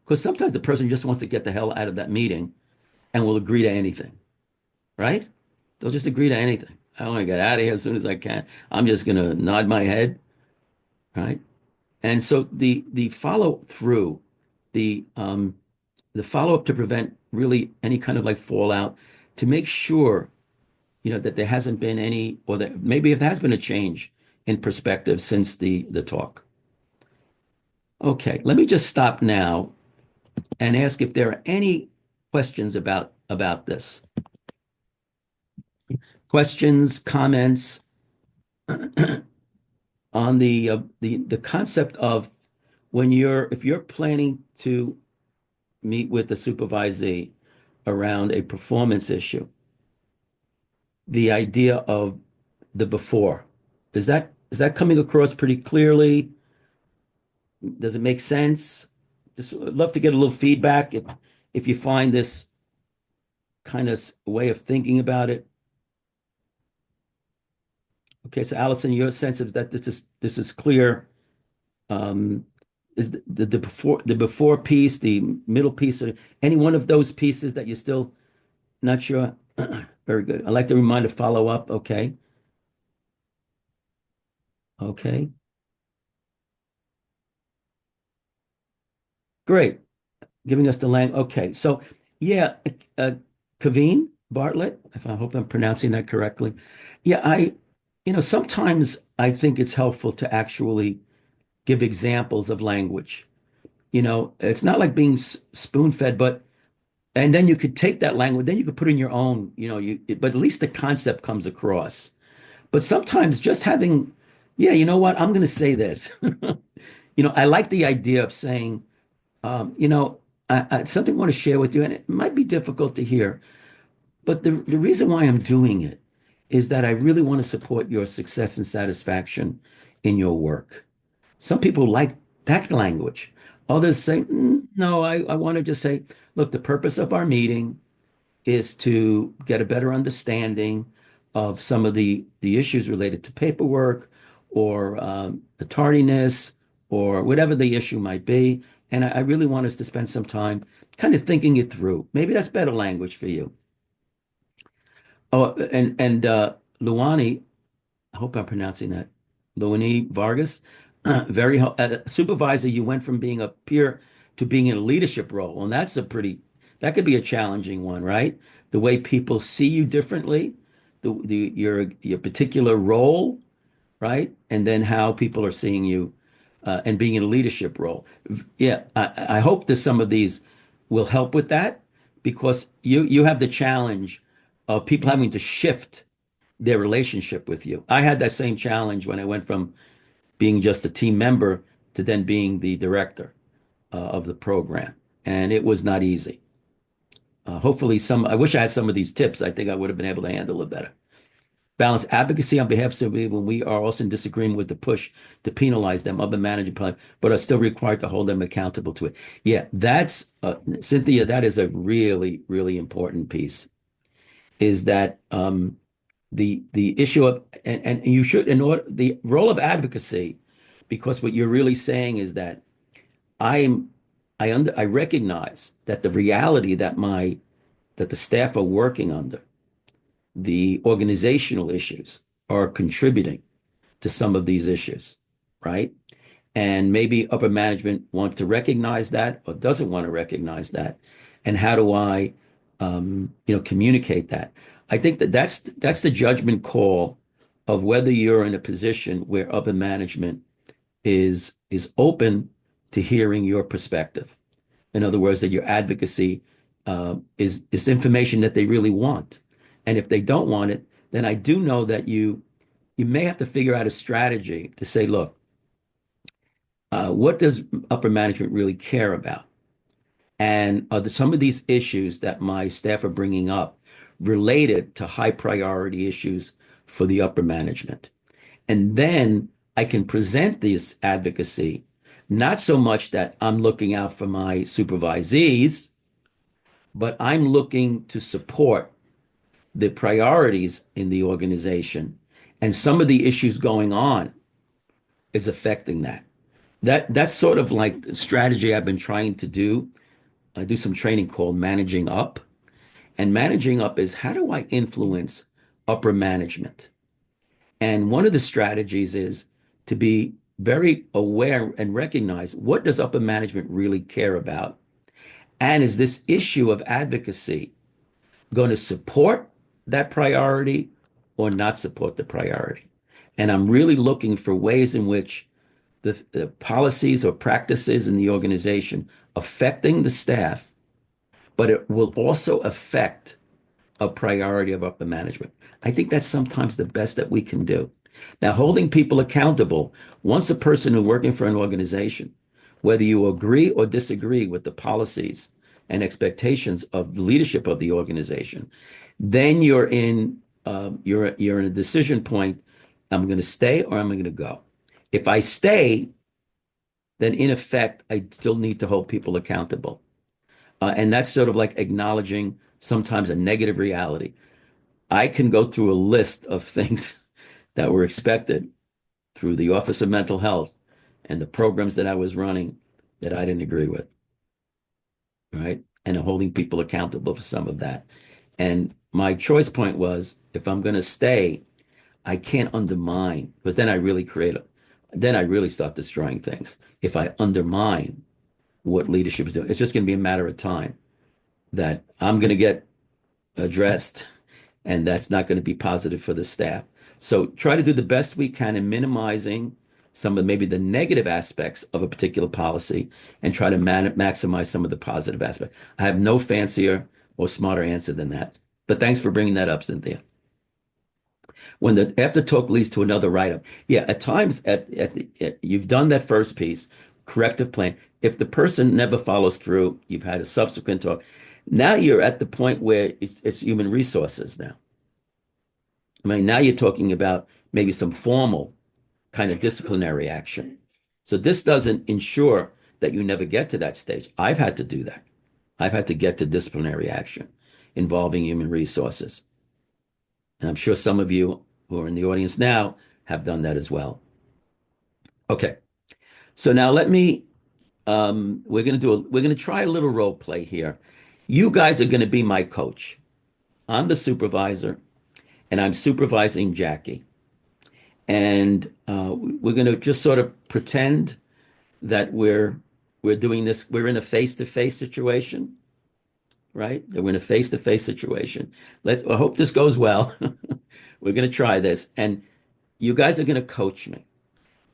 Because sometimes the person just wants to get the hell out of that meeting and will agree to anything, right? They'll just agree to anything. I want to get out of here as soon as I can. I'm just going to nod my head, right? And so the follow through, the the follow up to prevent really any kind of like fallout, to make sure that there hasn't been any, or that maybe if there has been a change in perspective since the talk. Okay, let me just stop now and ask if there are any questions about this. Questions, comments on the concept of if you're planning to meet with the supervisee around a performance issue, the idea of the before. Is that coming across pretty clearly? Does it make sense? Just love to get a little feedback if you find this kind of way of thinking about it. Okay, so Allison, your sense is that this is clear. Um, is the before piece, the middle piece, or any one of those pieces that you're still not sure? Very good. I'd like to remind to follow up. Okay. Okay. Great. Giving us the lang. Okay. So yeah, uh, Kaveen Bartlett, if I hope I'm pronouncing that correctly. Yeah, sometimes I think it's helpful to actually give examples of language. It's not like being spoon-fed, and then you could take that language, then you could put in your own, but at least the concept comes across. But sometimes just having, yeah, you know what, I'm going to say this. I like the idea of saying, something I want to share with you, and it might be difficult to hear, but the reason why I'm doing it is that I really want to support your success and satisfaction in your work. Some people like that language. Others say, no, I want to just say, look, the purpose of our meeting is to get a better understanding of some of the issues related to paperwork or the tardiness or whatever the issue might be. And I really want us to spend some time kind of thinking it through. Maybe that's better language for you. Oh, and Luani, I hope I'm pronouncing that. Luani Vargas, very supervisor. You went from being a peer to being in a leadership role, and that could be a challenging one, right? The way people see you differently, your particular role, right? And then how people are seeing you, and being in a leadership role. Yeah, I hope that some of these will help with that because you have the challenge of people having to shift their relationship with you. I had that same challenge when I went from being just a team member to then being the director of the program. And it was not easy. Hopefully, I wish I had some of these tips. I think I would have been able to handle it better. Balance advocacy on behalf of somebody when we are also in disagreement with the push to penalize them of the management plan, but are still required to hold them accountable to it. Yeah, that's Cynthia, that is a really, really important piece. Is that the issue of and you should in order the role of advocacy, because what you're really saying is that I'm I recognize that the reality that the staff are working under, the organizational issues are contributing to some of these issues, right? And maybe upper management wants to recognize that or doesn't want to recognize that. And how do I, communicate that? I think that that's the judgment call of whether you're in a position where upper management is open to hearing your perspective. In other words, that your advocacy is information that they really want. And if they don't want it, then I do know that you may have to figure out a strategy to say, look, what does upper management really care about? And are some of these issues that my staff are bringing up related to high priority issues for the upper management? And then I can present this advocacy, not so much that I'm looking out for my supervisees, but I'm looking to support the priorities in the organization. And some of the issues going on is affecting that. That's sort of like the strategy I've been trying to do. I do some training called managing up. And managing up is how do I influence upper management? And one of the strategies is to be very aware and recognize what does upper management really care about? And is this issue of advocacy going to support that priority or not support the priority? And I'm really looking for ways in which the policies or practices in the organization affecting the staff, but it will also affect a priority of upper management. I think that's sometimes the best that we can do. Now, holding people accountable, once a person who's working for an organization, whether you agree or disagree with the policies and expectations of the leadership of the organization, then you're in a decision point. I'm going to stay or I'm going to go. If I stay, then in effect, I still need to hold people accountable. And that's sort of like acknowledging sometimes a negative reality. I can go through a list of things that were expected through the Office of Mental Health and the programs that I was running that I didn't agree with, right? And holding people accountable for some of that. And my choice point was if I'm going to stay, I can't undermine, because then I really start destroying things. If I undermine what leadership is doing, it's just going to be a matter of time that I'm going to get addressed, and that's not going to be positive for the staff. So try to do the best we can in minimizing some of maybe the negative aspects of a particular policy and try to maximize some of the positive aspects. I have no fancier or smarter answer than that. But thanks for bringing that up, Cynthia. When the after talk leads to another write-up, yeah, at times you've done that first piece, corrective plan. If the person never follows through, you've had a subsequent talk. Now you're at the point where it's human resources now. I mean, now you're talking about maybe some formal kind of disciplinary action. So this doesn't ensure that you never get to that stage. I've had to do that. I've had to get to disciplinary action involving human resources. And I'm sure some of you who are in the audience now have done that as well. Okay. So now we're going to try a little role play here. You guys are going to be my coach. I'm the supervisor and I'm supervising Jackie. And we're going to just sort of pretend that we're doing this. We're in a face-to-face situation, right? We're in a face-to-face situation. I hope this goes well. We're going to try this, and you guys are going to coach me,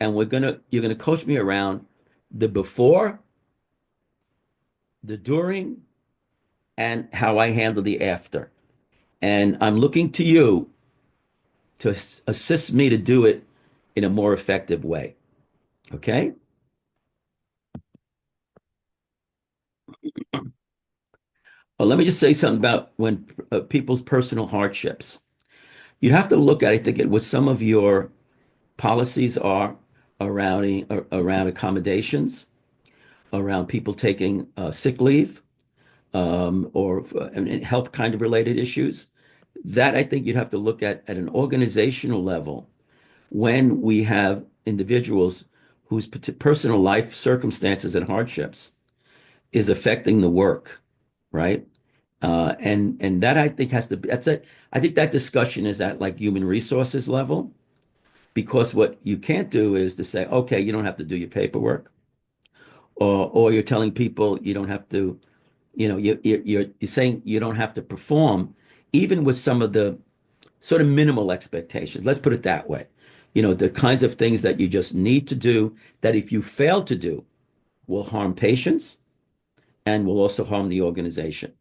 and you're going to coach me around the before, the during, and how I handle the after. And I'm looking to you to assist me to do it in a more effective way. Okay? Well, let me just say something about when people's personal hardships. You'd have to look at, I think, at what some of your policies are around accommodations, around people taking sick leave, or health kind of related issues. That I think you'd have to look at an organizational level when we have individuals whose personal life circumstances and hardships is affecting the work, right? And that I think has to be that's it. I think that discussion is at like human resources level because what you can't do is to say, okay, you don't have to do your paperwork, or you're telling people you don't have to, you're saying you don't have to perform, even with some of the sort of minimal expectations. Let's put it that way. The kinds of things that you just need to do that if you fail to do will harm patients and will also harm the organization.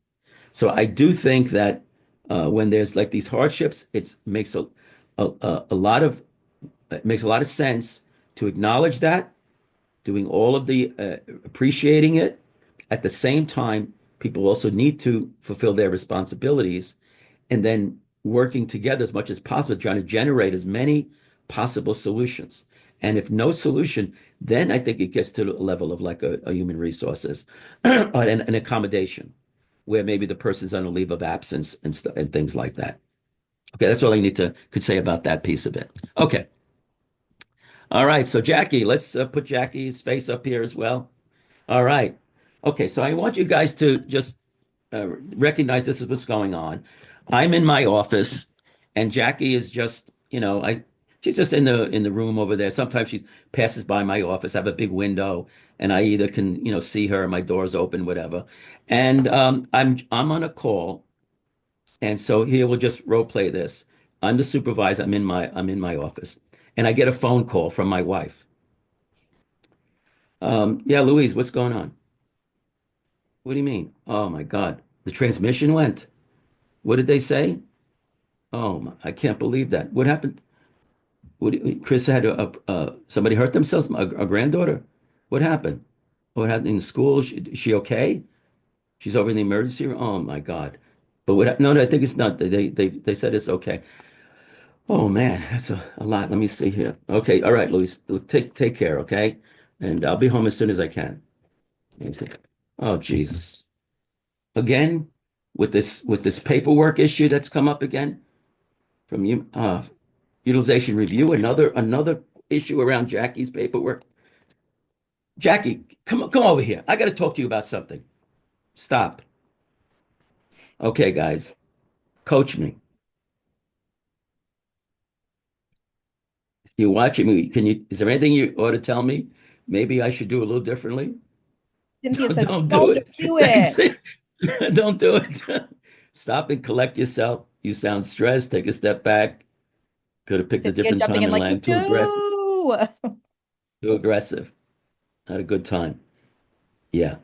So I do think that when there's like these hardships, it makes a lot of it makes a lot of sense to acknowledge that, doing all of the appreciating it. At the same time, people also need to fulfill their responsibilities and then working together as much as possible, trying to generate as many possible solutions. And if no solution, then I think it gets to a level of like a human resources and an accommodation where maybe the person's on a leave of absence and things like that. Okay, that's all I need to could say about that piece of it. Okay. All right. So Jackie, let's put Jackie's face up here as well. All right. Okay. So I want you guys to just recognize this is what's going on. I'm in my office, and Jackie is just, she's just in the room over there. Sometimes she passes by my office. I have a big window, and I either can, see her, my door's open, whatever. And I'm on a call, and so here we'll just role play this. I'm the supervisor. I'm in my office, and I get a phone call from my wife. Yeah, Louise, what's going on? What do you mean? Oh my God, the transmission went. What did they say? Oh, I can't believe that. What happened? Chris had somebody hurt themselves, a granddaughter. What happened? What happened in school? Is she okay? She's over in the emergency room. Oh my God. But no, no, I think it's not. They said it's okay. Oh man, that's a lot. Let me see here. Okay, all right, Luis, take care, okay? And I'll be home as soon as I can. Let me see. Oh Jesus. Again, with this paperwork issue that's come up again from you, utilization review, another issue around Jackie's paperwork. Jackie, come over here. I got to talk to you about something. Stop. Okay, guys, coach me. You watching me? Is there anything you ought to tell me? Maybe I should do a little differently. Cynthia says, Don't do don't it. do Thanks. it. Don't do it. Stop and collect yourself. You sound stressed. Take a step back. Could have picked a Cynthia different jumping time in and like, lang. Too aggressive. no. Too aggressive. Not a good time. Yeah.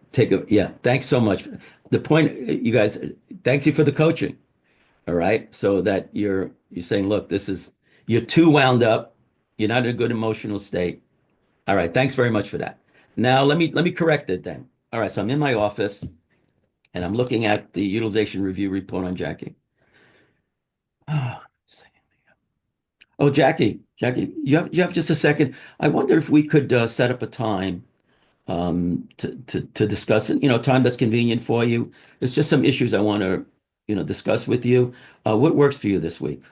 Thanks so much. The point, you guys, thank you for the coaching. All right. So that you're saying, look, you're too wound up. You're not in a good emotional state. All right. Thanks very much for that. Now let me correct it then. All right. So I'm in my office and I'm looking at the utilization review report on Jackie. Oh, Jackie, you have just a second. I wonder if we could set up a time to discuss it, time that's convenient for you. There's just some issues I want to, discuss with you. What works for you this week?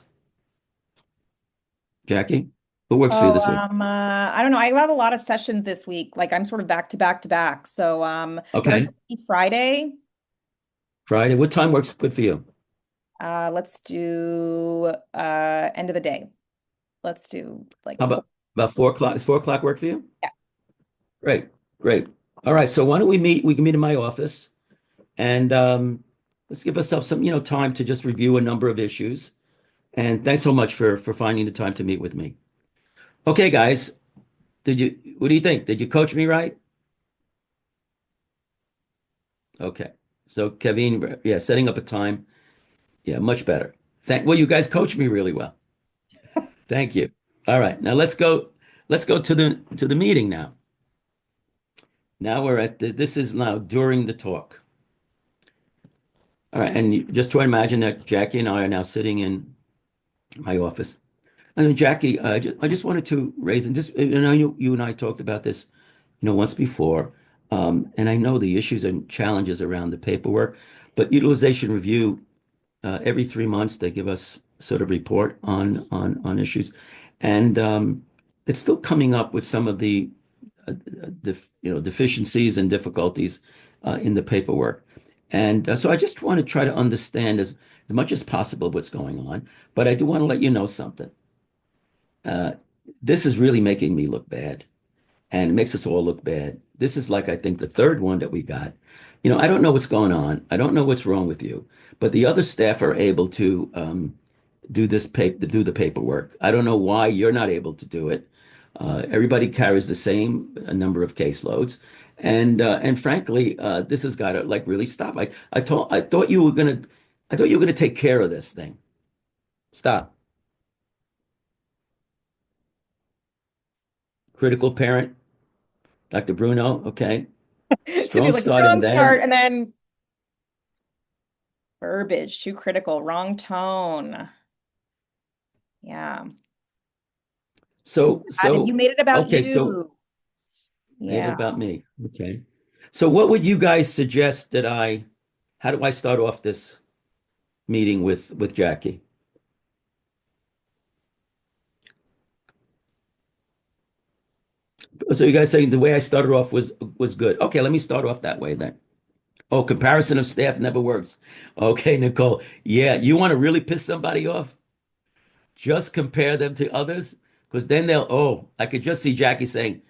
Jackie, what works for you Oh, this week? I don't know. I have a lot of sessions this week. Like I'm sort of back to back to back. So, you want Okay. to do Friday? Friday. What time works good for you? Let's do end of the day. Let's do like How four. about 4 o'clock? Does 4 o'clock work for you? Yeah. Great, great. All right. So why don't we meet? We can meet in my office and let's give ourselves some, time to just review a number of issues. And thanks so much for finding the time to meet with me. Okay, guys. What do you think? Did you coach me right? Okay. So Kevin, yeah, setting up a time. Yeah, much better. Well, you guys coached me really well. Thank you. All right, now let's go to the meeting now. Now we're at this is now during the talk. All right, and just try to imagine that Jackie and I are now sitting in my office. And Jackie, I just wanted to raise, and this, and I know you and I talked about this, once before, and I know the issues and challenges around the paperwork, but utilization review, every 3 months they give us sort of report on issues, and it's still coming up with some of the deficiencies and difficulties in the paperwork. And so I just want to try to understand as much as possible what's going on. But I do want to let you know something. Uh, this is really making me look bad, and it makes us all look bad. This is like, I think, the third one that we got. I don't know what's going on. I don't know what's wrong with you, but the other staff are able to do the paperwork. I don't know why you're not able to do it. Everybody carries the same number of caseloads, and frankly, this has got to like really stop. I thought you were gonna take care of this thing. Stop. Critical parent, Dr. Bruno. Okay, Sydney's strong like, starting strong there. start, and then verbiage, too critical, wrong tone. Yeah. Too So bad. And you so made it about okay, so you. made it Yeah. about me. Okay, so what would you guys suggest that How do I start off this meeting with Jackie? So you guys saying the way I started off was good. Okay, let me start off that way then. Oh, comparison of staff never works. Okay, Nicole. Yeah, you want to really piss somebody off? Just compare them to others, because then I could just see Jackie saying,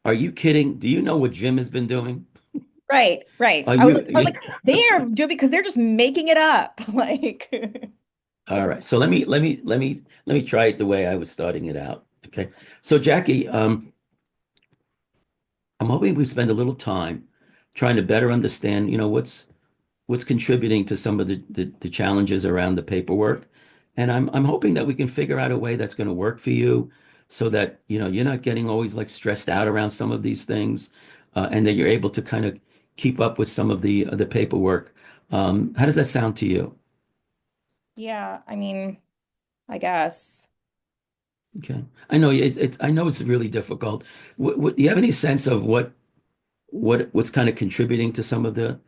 "Are you kidding? Do you know what Jim has been doing? Right, right. Are I was like, they are doing because they're just making it up. Like, All right. So let me try it the way I was starting it out. Okay. So Jackie, I'm hoping we spend a little time trying to better understand, what's contributing to some of the challenges around the paperwork. And I'm hoping that we can figure out a way that's going to work for you so that, you're not getting always like stressed out around some of these things, and that you're able to kind of keep up with some of the paperwork. How does that sound to you? yeah, I mean, I guess. Okay. I know it's really difficult. Do you have any sense of what's kind of contributing to some of the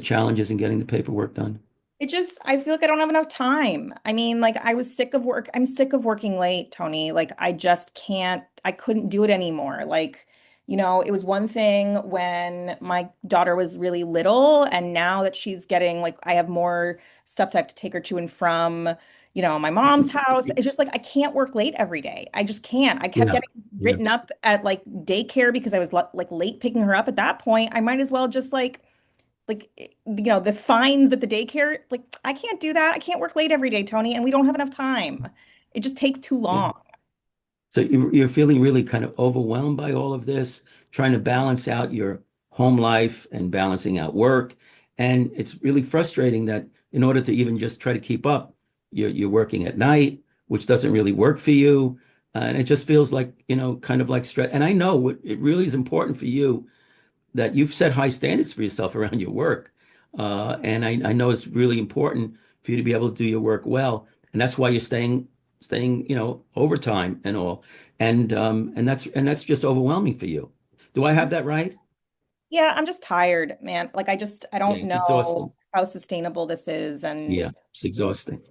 challenges in getting the paperwork done? I feel like I don't have enough time. I mean, like, I was sick of work. I'm sick of working late, Tony. Like, I couldn't do it anymore. Like, it was one thing when my daughter was really little, and now that she's getting, like, I have more stuff to have to take her to and from, my mom's house. It's just like, I can't work late every day. I just can't. I kept Yeah. getting Yeah. written up at like daycare because I was like late picking her up. At that point, I might as well just the fines that the daycare, like, I can't do that. I can't work late every day, Tony, and we don't have enough time. It just takes too Yeah. long. So you're feeling really kind of overwhelmed by all of this, trying to balance out your home life and balancing out work. And it's really frustrating that in order to even just try to keep up, you're working at night, which doesn't really work for you. And it just feels like, kind of like stress. And I know it really is important for you that you've set high standards for yourself around your work. And I know it's really important for you to be able to do your work well. And that's why you're staying, overtime and all. And that's just overwhelming for you. Do I have that right? Yeah, I'm just tired, man. I Yeah, don't it's exhausting. know how sustainable this is, and Yeah, it's exhausting.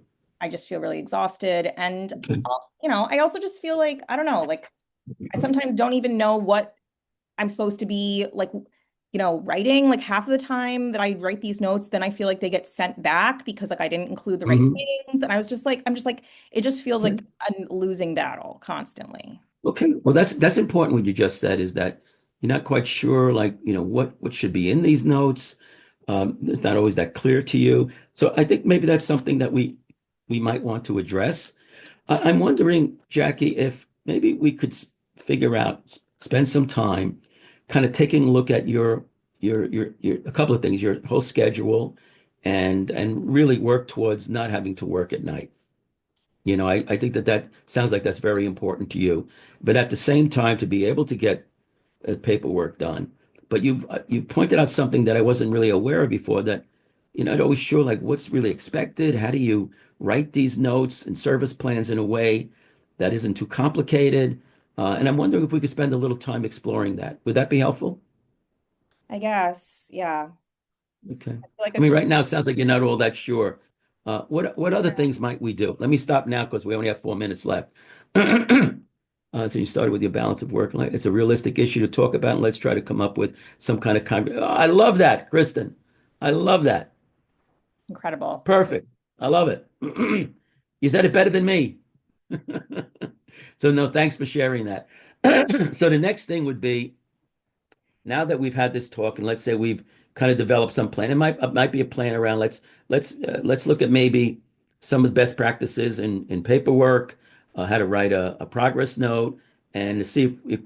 I just feel really exhausted. And Okay. I also just feel like, I don't know, like, I sometimes don't even know what I'm supposed to be like, writing. Like, half of the time that I write these notes, then I feel like they get sent back because like I didn't include the right Hmm. things. And I'm just like, it just feels like a losing battle constantly. Okay. Well, that's important. What you just said is that you're not quite sure, like, what should be in these notes. It's not always that clear to you. So I think maybe that's something that we might want to address. I'm wondering, Jackie, if maybe we could figure out, spend some time, kind of taking a look at your a couple of things, your whole schedule, and really work towards not having to work at night. I think that sounds like that's very important to you. But at the same time, to be able to get paperwork done. But you've pointed out something that I wasn't really aware of before, that I'd always sure like what's really expected. How do you write these notes and service plans in a way that isn't too complicated? And I'm wondering if we could spend a little time exploring that. Would that be helpful? I guess, yeah. Okay. I feel like I it's mean, just right now it sounds like you're not all that sure. What other things might we do? Let me stop now because we only have 4 minutes left. So you started with your balance of work and life. It's a realistic issue to talk about, and let's try to come up with some kind of Oh, I love that, Kristen. I love that. incredible. Perfect. I love it. You said it better than me. So no, thanks for sharing that. So the next thing would be, now that we've had this talk, and let's say we've kind of developed some plan, it might be a plan around let's look at maybe some of the best practices in paperwork, how to write a progress note, and to see if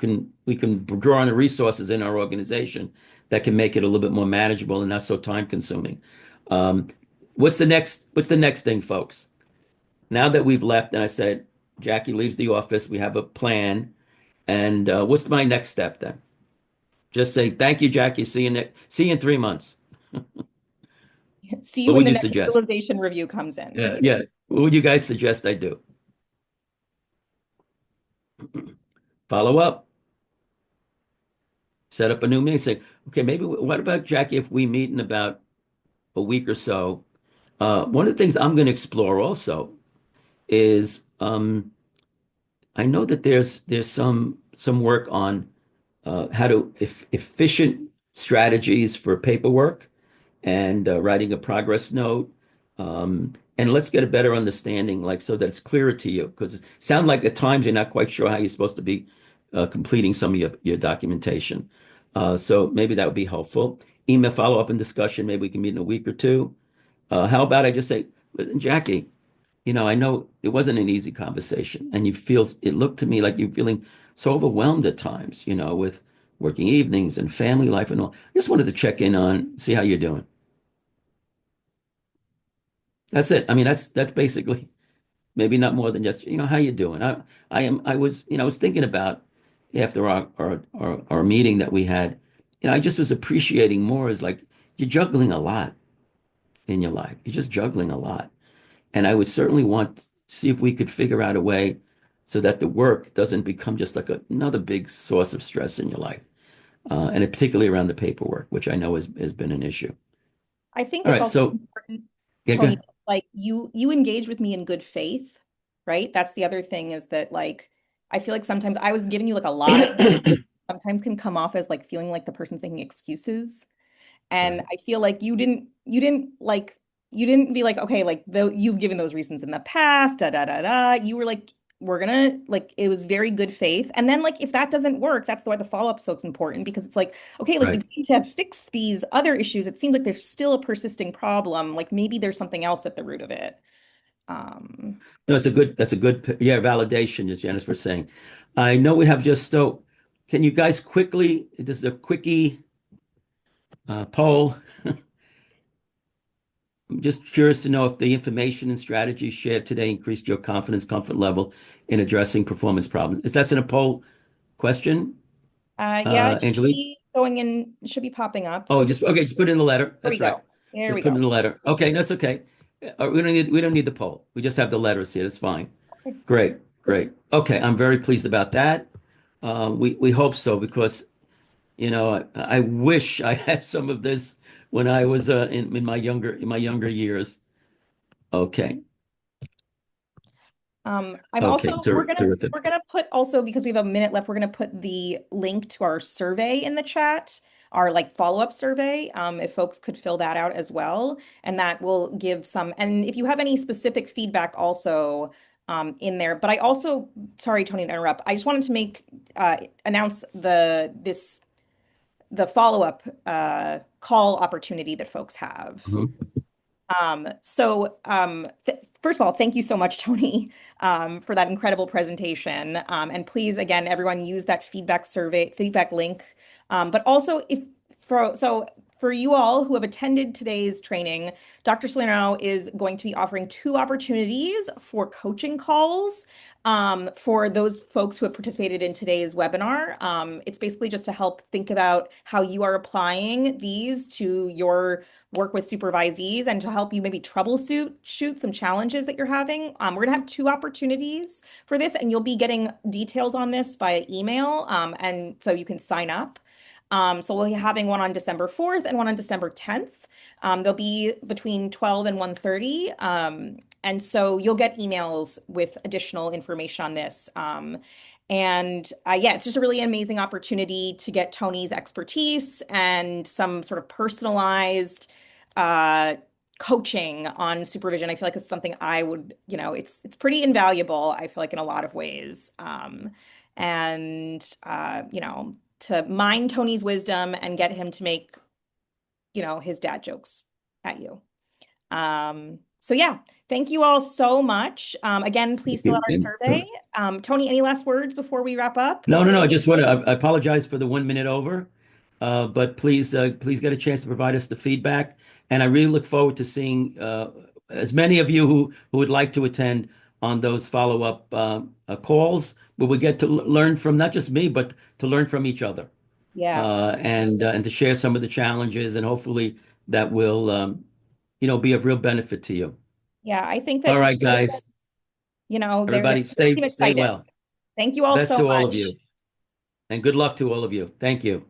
we can draw on the resources in our organization that can make it a little bit more manageable and not so time consuming. Um, what's the next thing, folks? Now that we've left, and I said Jackie leaves the office, we have a plan, and what's my next step then? Just say, thank you, Jackie. See you in 3 months. See you What when would the you next suggest? utilization review comes in. Yeah, yeah. What would you guys suggest I do? Follow up, set up a new meeting. Say, okay, maybe what about Jackie if we meet in about a week or so? One of the things I'm going to explore also is I know that there's some work on how to efficient strategies for paperwork and writing a progress note. And let's get a better understanding, like so that it's clearer to you, because it sounds like at times you're not quite sure how you're supposed to be completing some of your documentation. So maybe that would be helpful. Email follow-up and discussion. Maybe we can meet in a week or two. How about I just say, listen, Jackie, I know it wasn't an easy conversation, and it looked to me like you're feeling so overwhelmed at times, with working evenings and family life and all. Just wanted to check in on, see how you're doing. That's it. I mean, that's basically maybe not more than just, how you doing? I was thinking about after our meeting that we had, I just was appreciating more is like you're juggling a lot in your life. You're just juggling a lot. And I would certainly want to see if we could figure out a way so that the work doesn't become just like another big source of stress in your life. And particularly around the paperwork, which I know has been an issue. I think All it's right. also So, important, yeah, go Tony, ahead. like you engage with me in good faith, right? That's the other thing is that like I feel like sometimes I was giving you like a lot of sometimes can come off as like feeling like the person's making excuses. And Right. I feel like you didn't be like, okay, like though you've given those reasons in the past, da da da da. You were like, we're gonna like it was very good faith. And then like if that doesn't work, that's why the follow-up is so important because it's like, okay, like you Right. seem to have fixed these other issues. It seems like there's still a persisting problem. Like maybe there's something else at the root of it. Um, No, that's a good, yeah, validation, as Janice was saying. I know we have just so, can you guys quickly, this is a quickie poll. I'm just curious to know if the information and strategies shared today increased your confidence, comfort level in addressing performance problems. Is that in a poll question, yeah, it should Angelique? be going in, it should be popping up. Oh, just put it in the letter. There we That's right. go. There Just we put it go. in the letter. Okay, that's okay. We don't need the poll. We just have the letters here. That's fine. Okay. Great, great. Okay, I'm very pleased about that. We hope so because I wish I had some of this when I was in my younger years. Okay, I'm okay, also we're terrific. gonna put also because we have a minute left, we're gonna put the link to our survey in the chat, our like follow-up survey. If folks could fill that out as well, and that will give some. And if you have any specific feedback, also in there. But I also, sorry, Tony, to interrupt. I just wanted to make announce the follow-up call opportunity that folks have. Mhm. So first of all, thank you so much, Tony, for that incredible presentation. And please, again, everyone use that feedback survey, feedback link. But also, if for for you all who have attended today's training, Dr. Salerno is going to be offering two opportunities for coaching calls for those folks who have participated in today's webinar. It's basically just to help think about how you are applying these to your work with supervisees and to help you maybe shoot some challenges that you're having. We're going to have two opportunities for this, and you'll be getting details on this via email, and so you can sign up. So we'll be having one on December 4th and one on December 10th. They'll be between 12 and 1:30. And so you'll get emails with additional information on this. Yeah, it's just a really amazing opportunity to get Tony's expertise and some sort of personalized uh, coaching on supervision. I feel like it's something I would, it's pretty invaluable, I feel like, in a lot of ways. To mine Tony's wisdom and get him to make, his dad jokes at you. So yeah, thank you all so much. Again, please fill out our survey. Tony, any last words before we wrap up? No, no, no. I just want to I apologize for the 1 minute over, but please get a chance to provide us the feedback. And I really look forward to seeing as many of you who would like to attend on those follow-up calls, where we get to learn from not just me, but to learn from each other, Yeah. and to share some of the challenges, and hopefully that will be of real benefit to you. Yeah, I think All that, right, guys. they Everybody, seem stay excited. well. Thank you all Best so to all of much. you, and good luck to all of you. Thank you.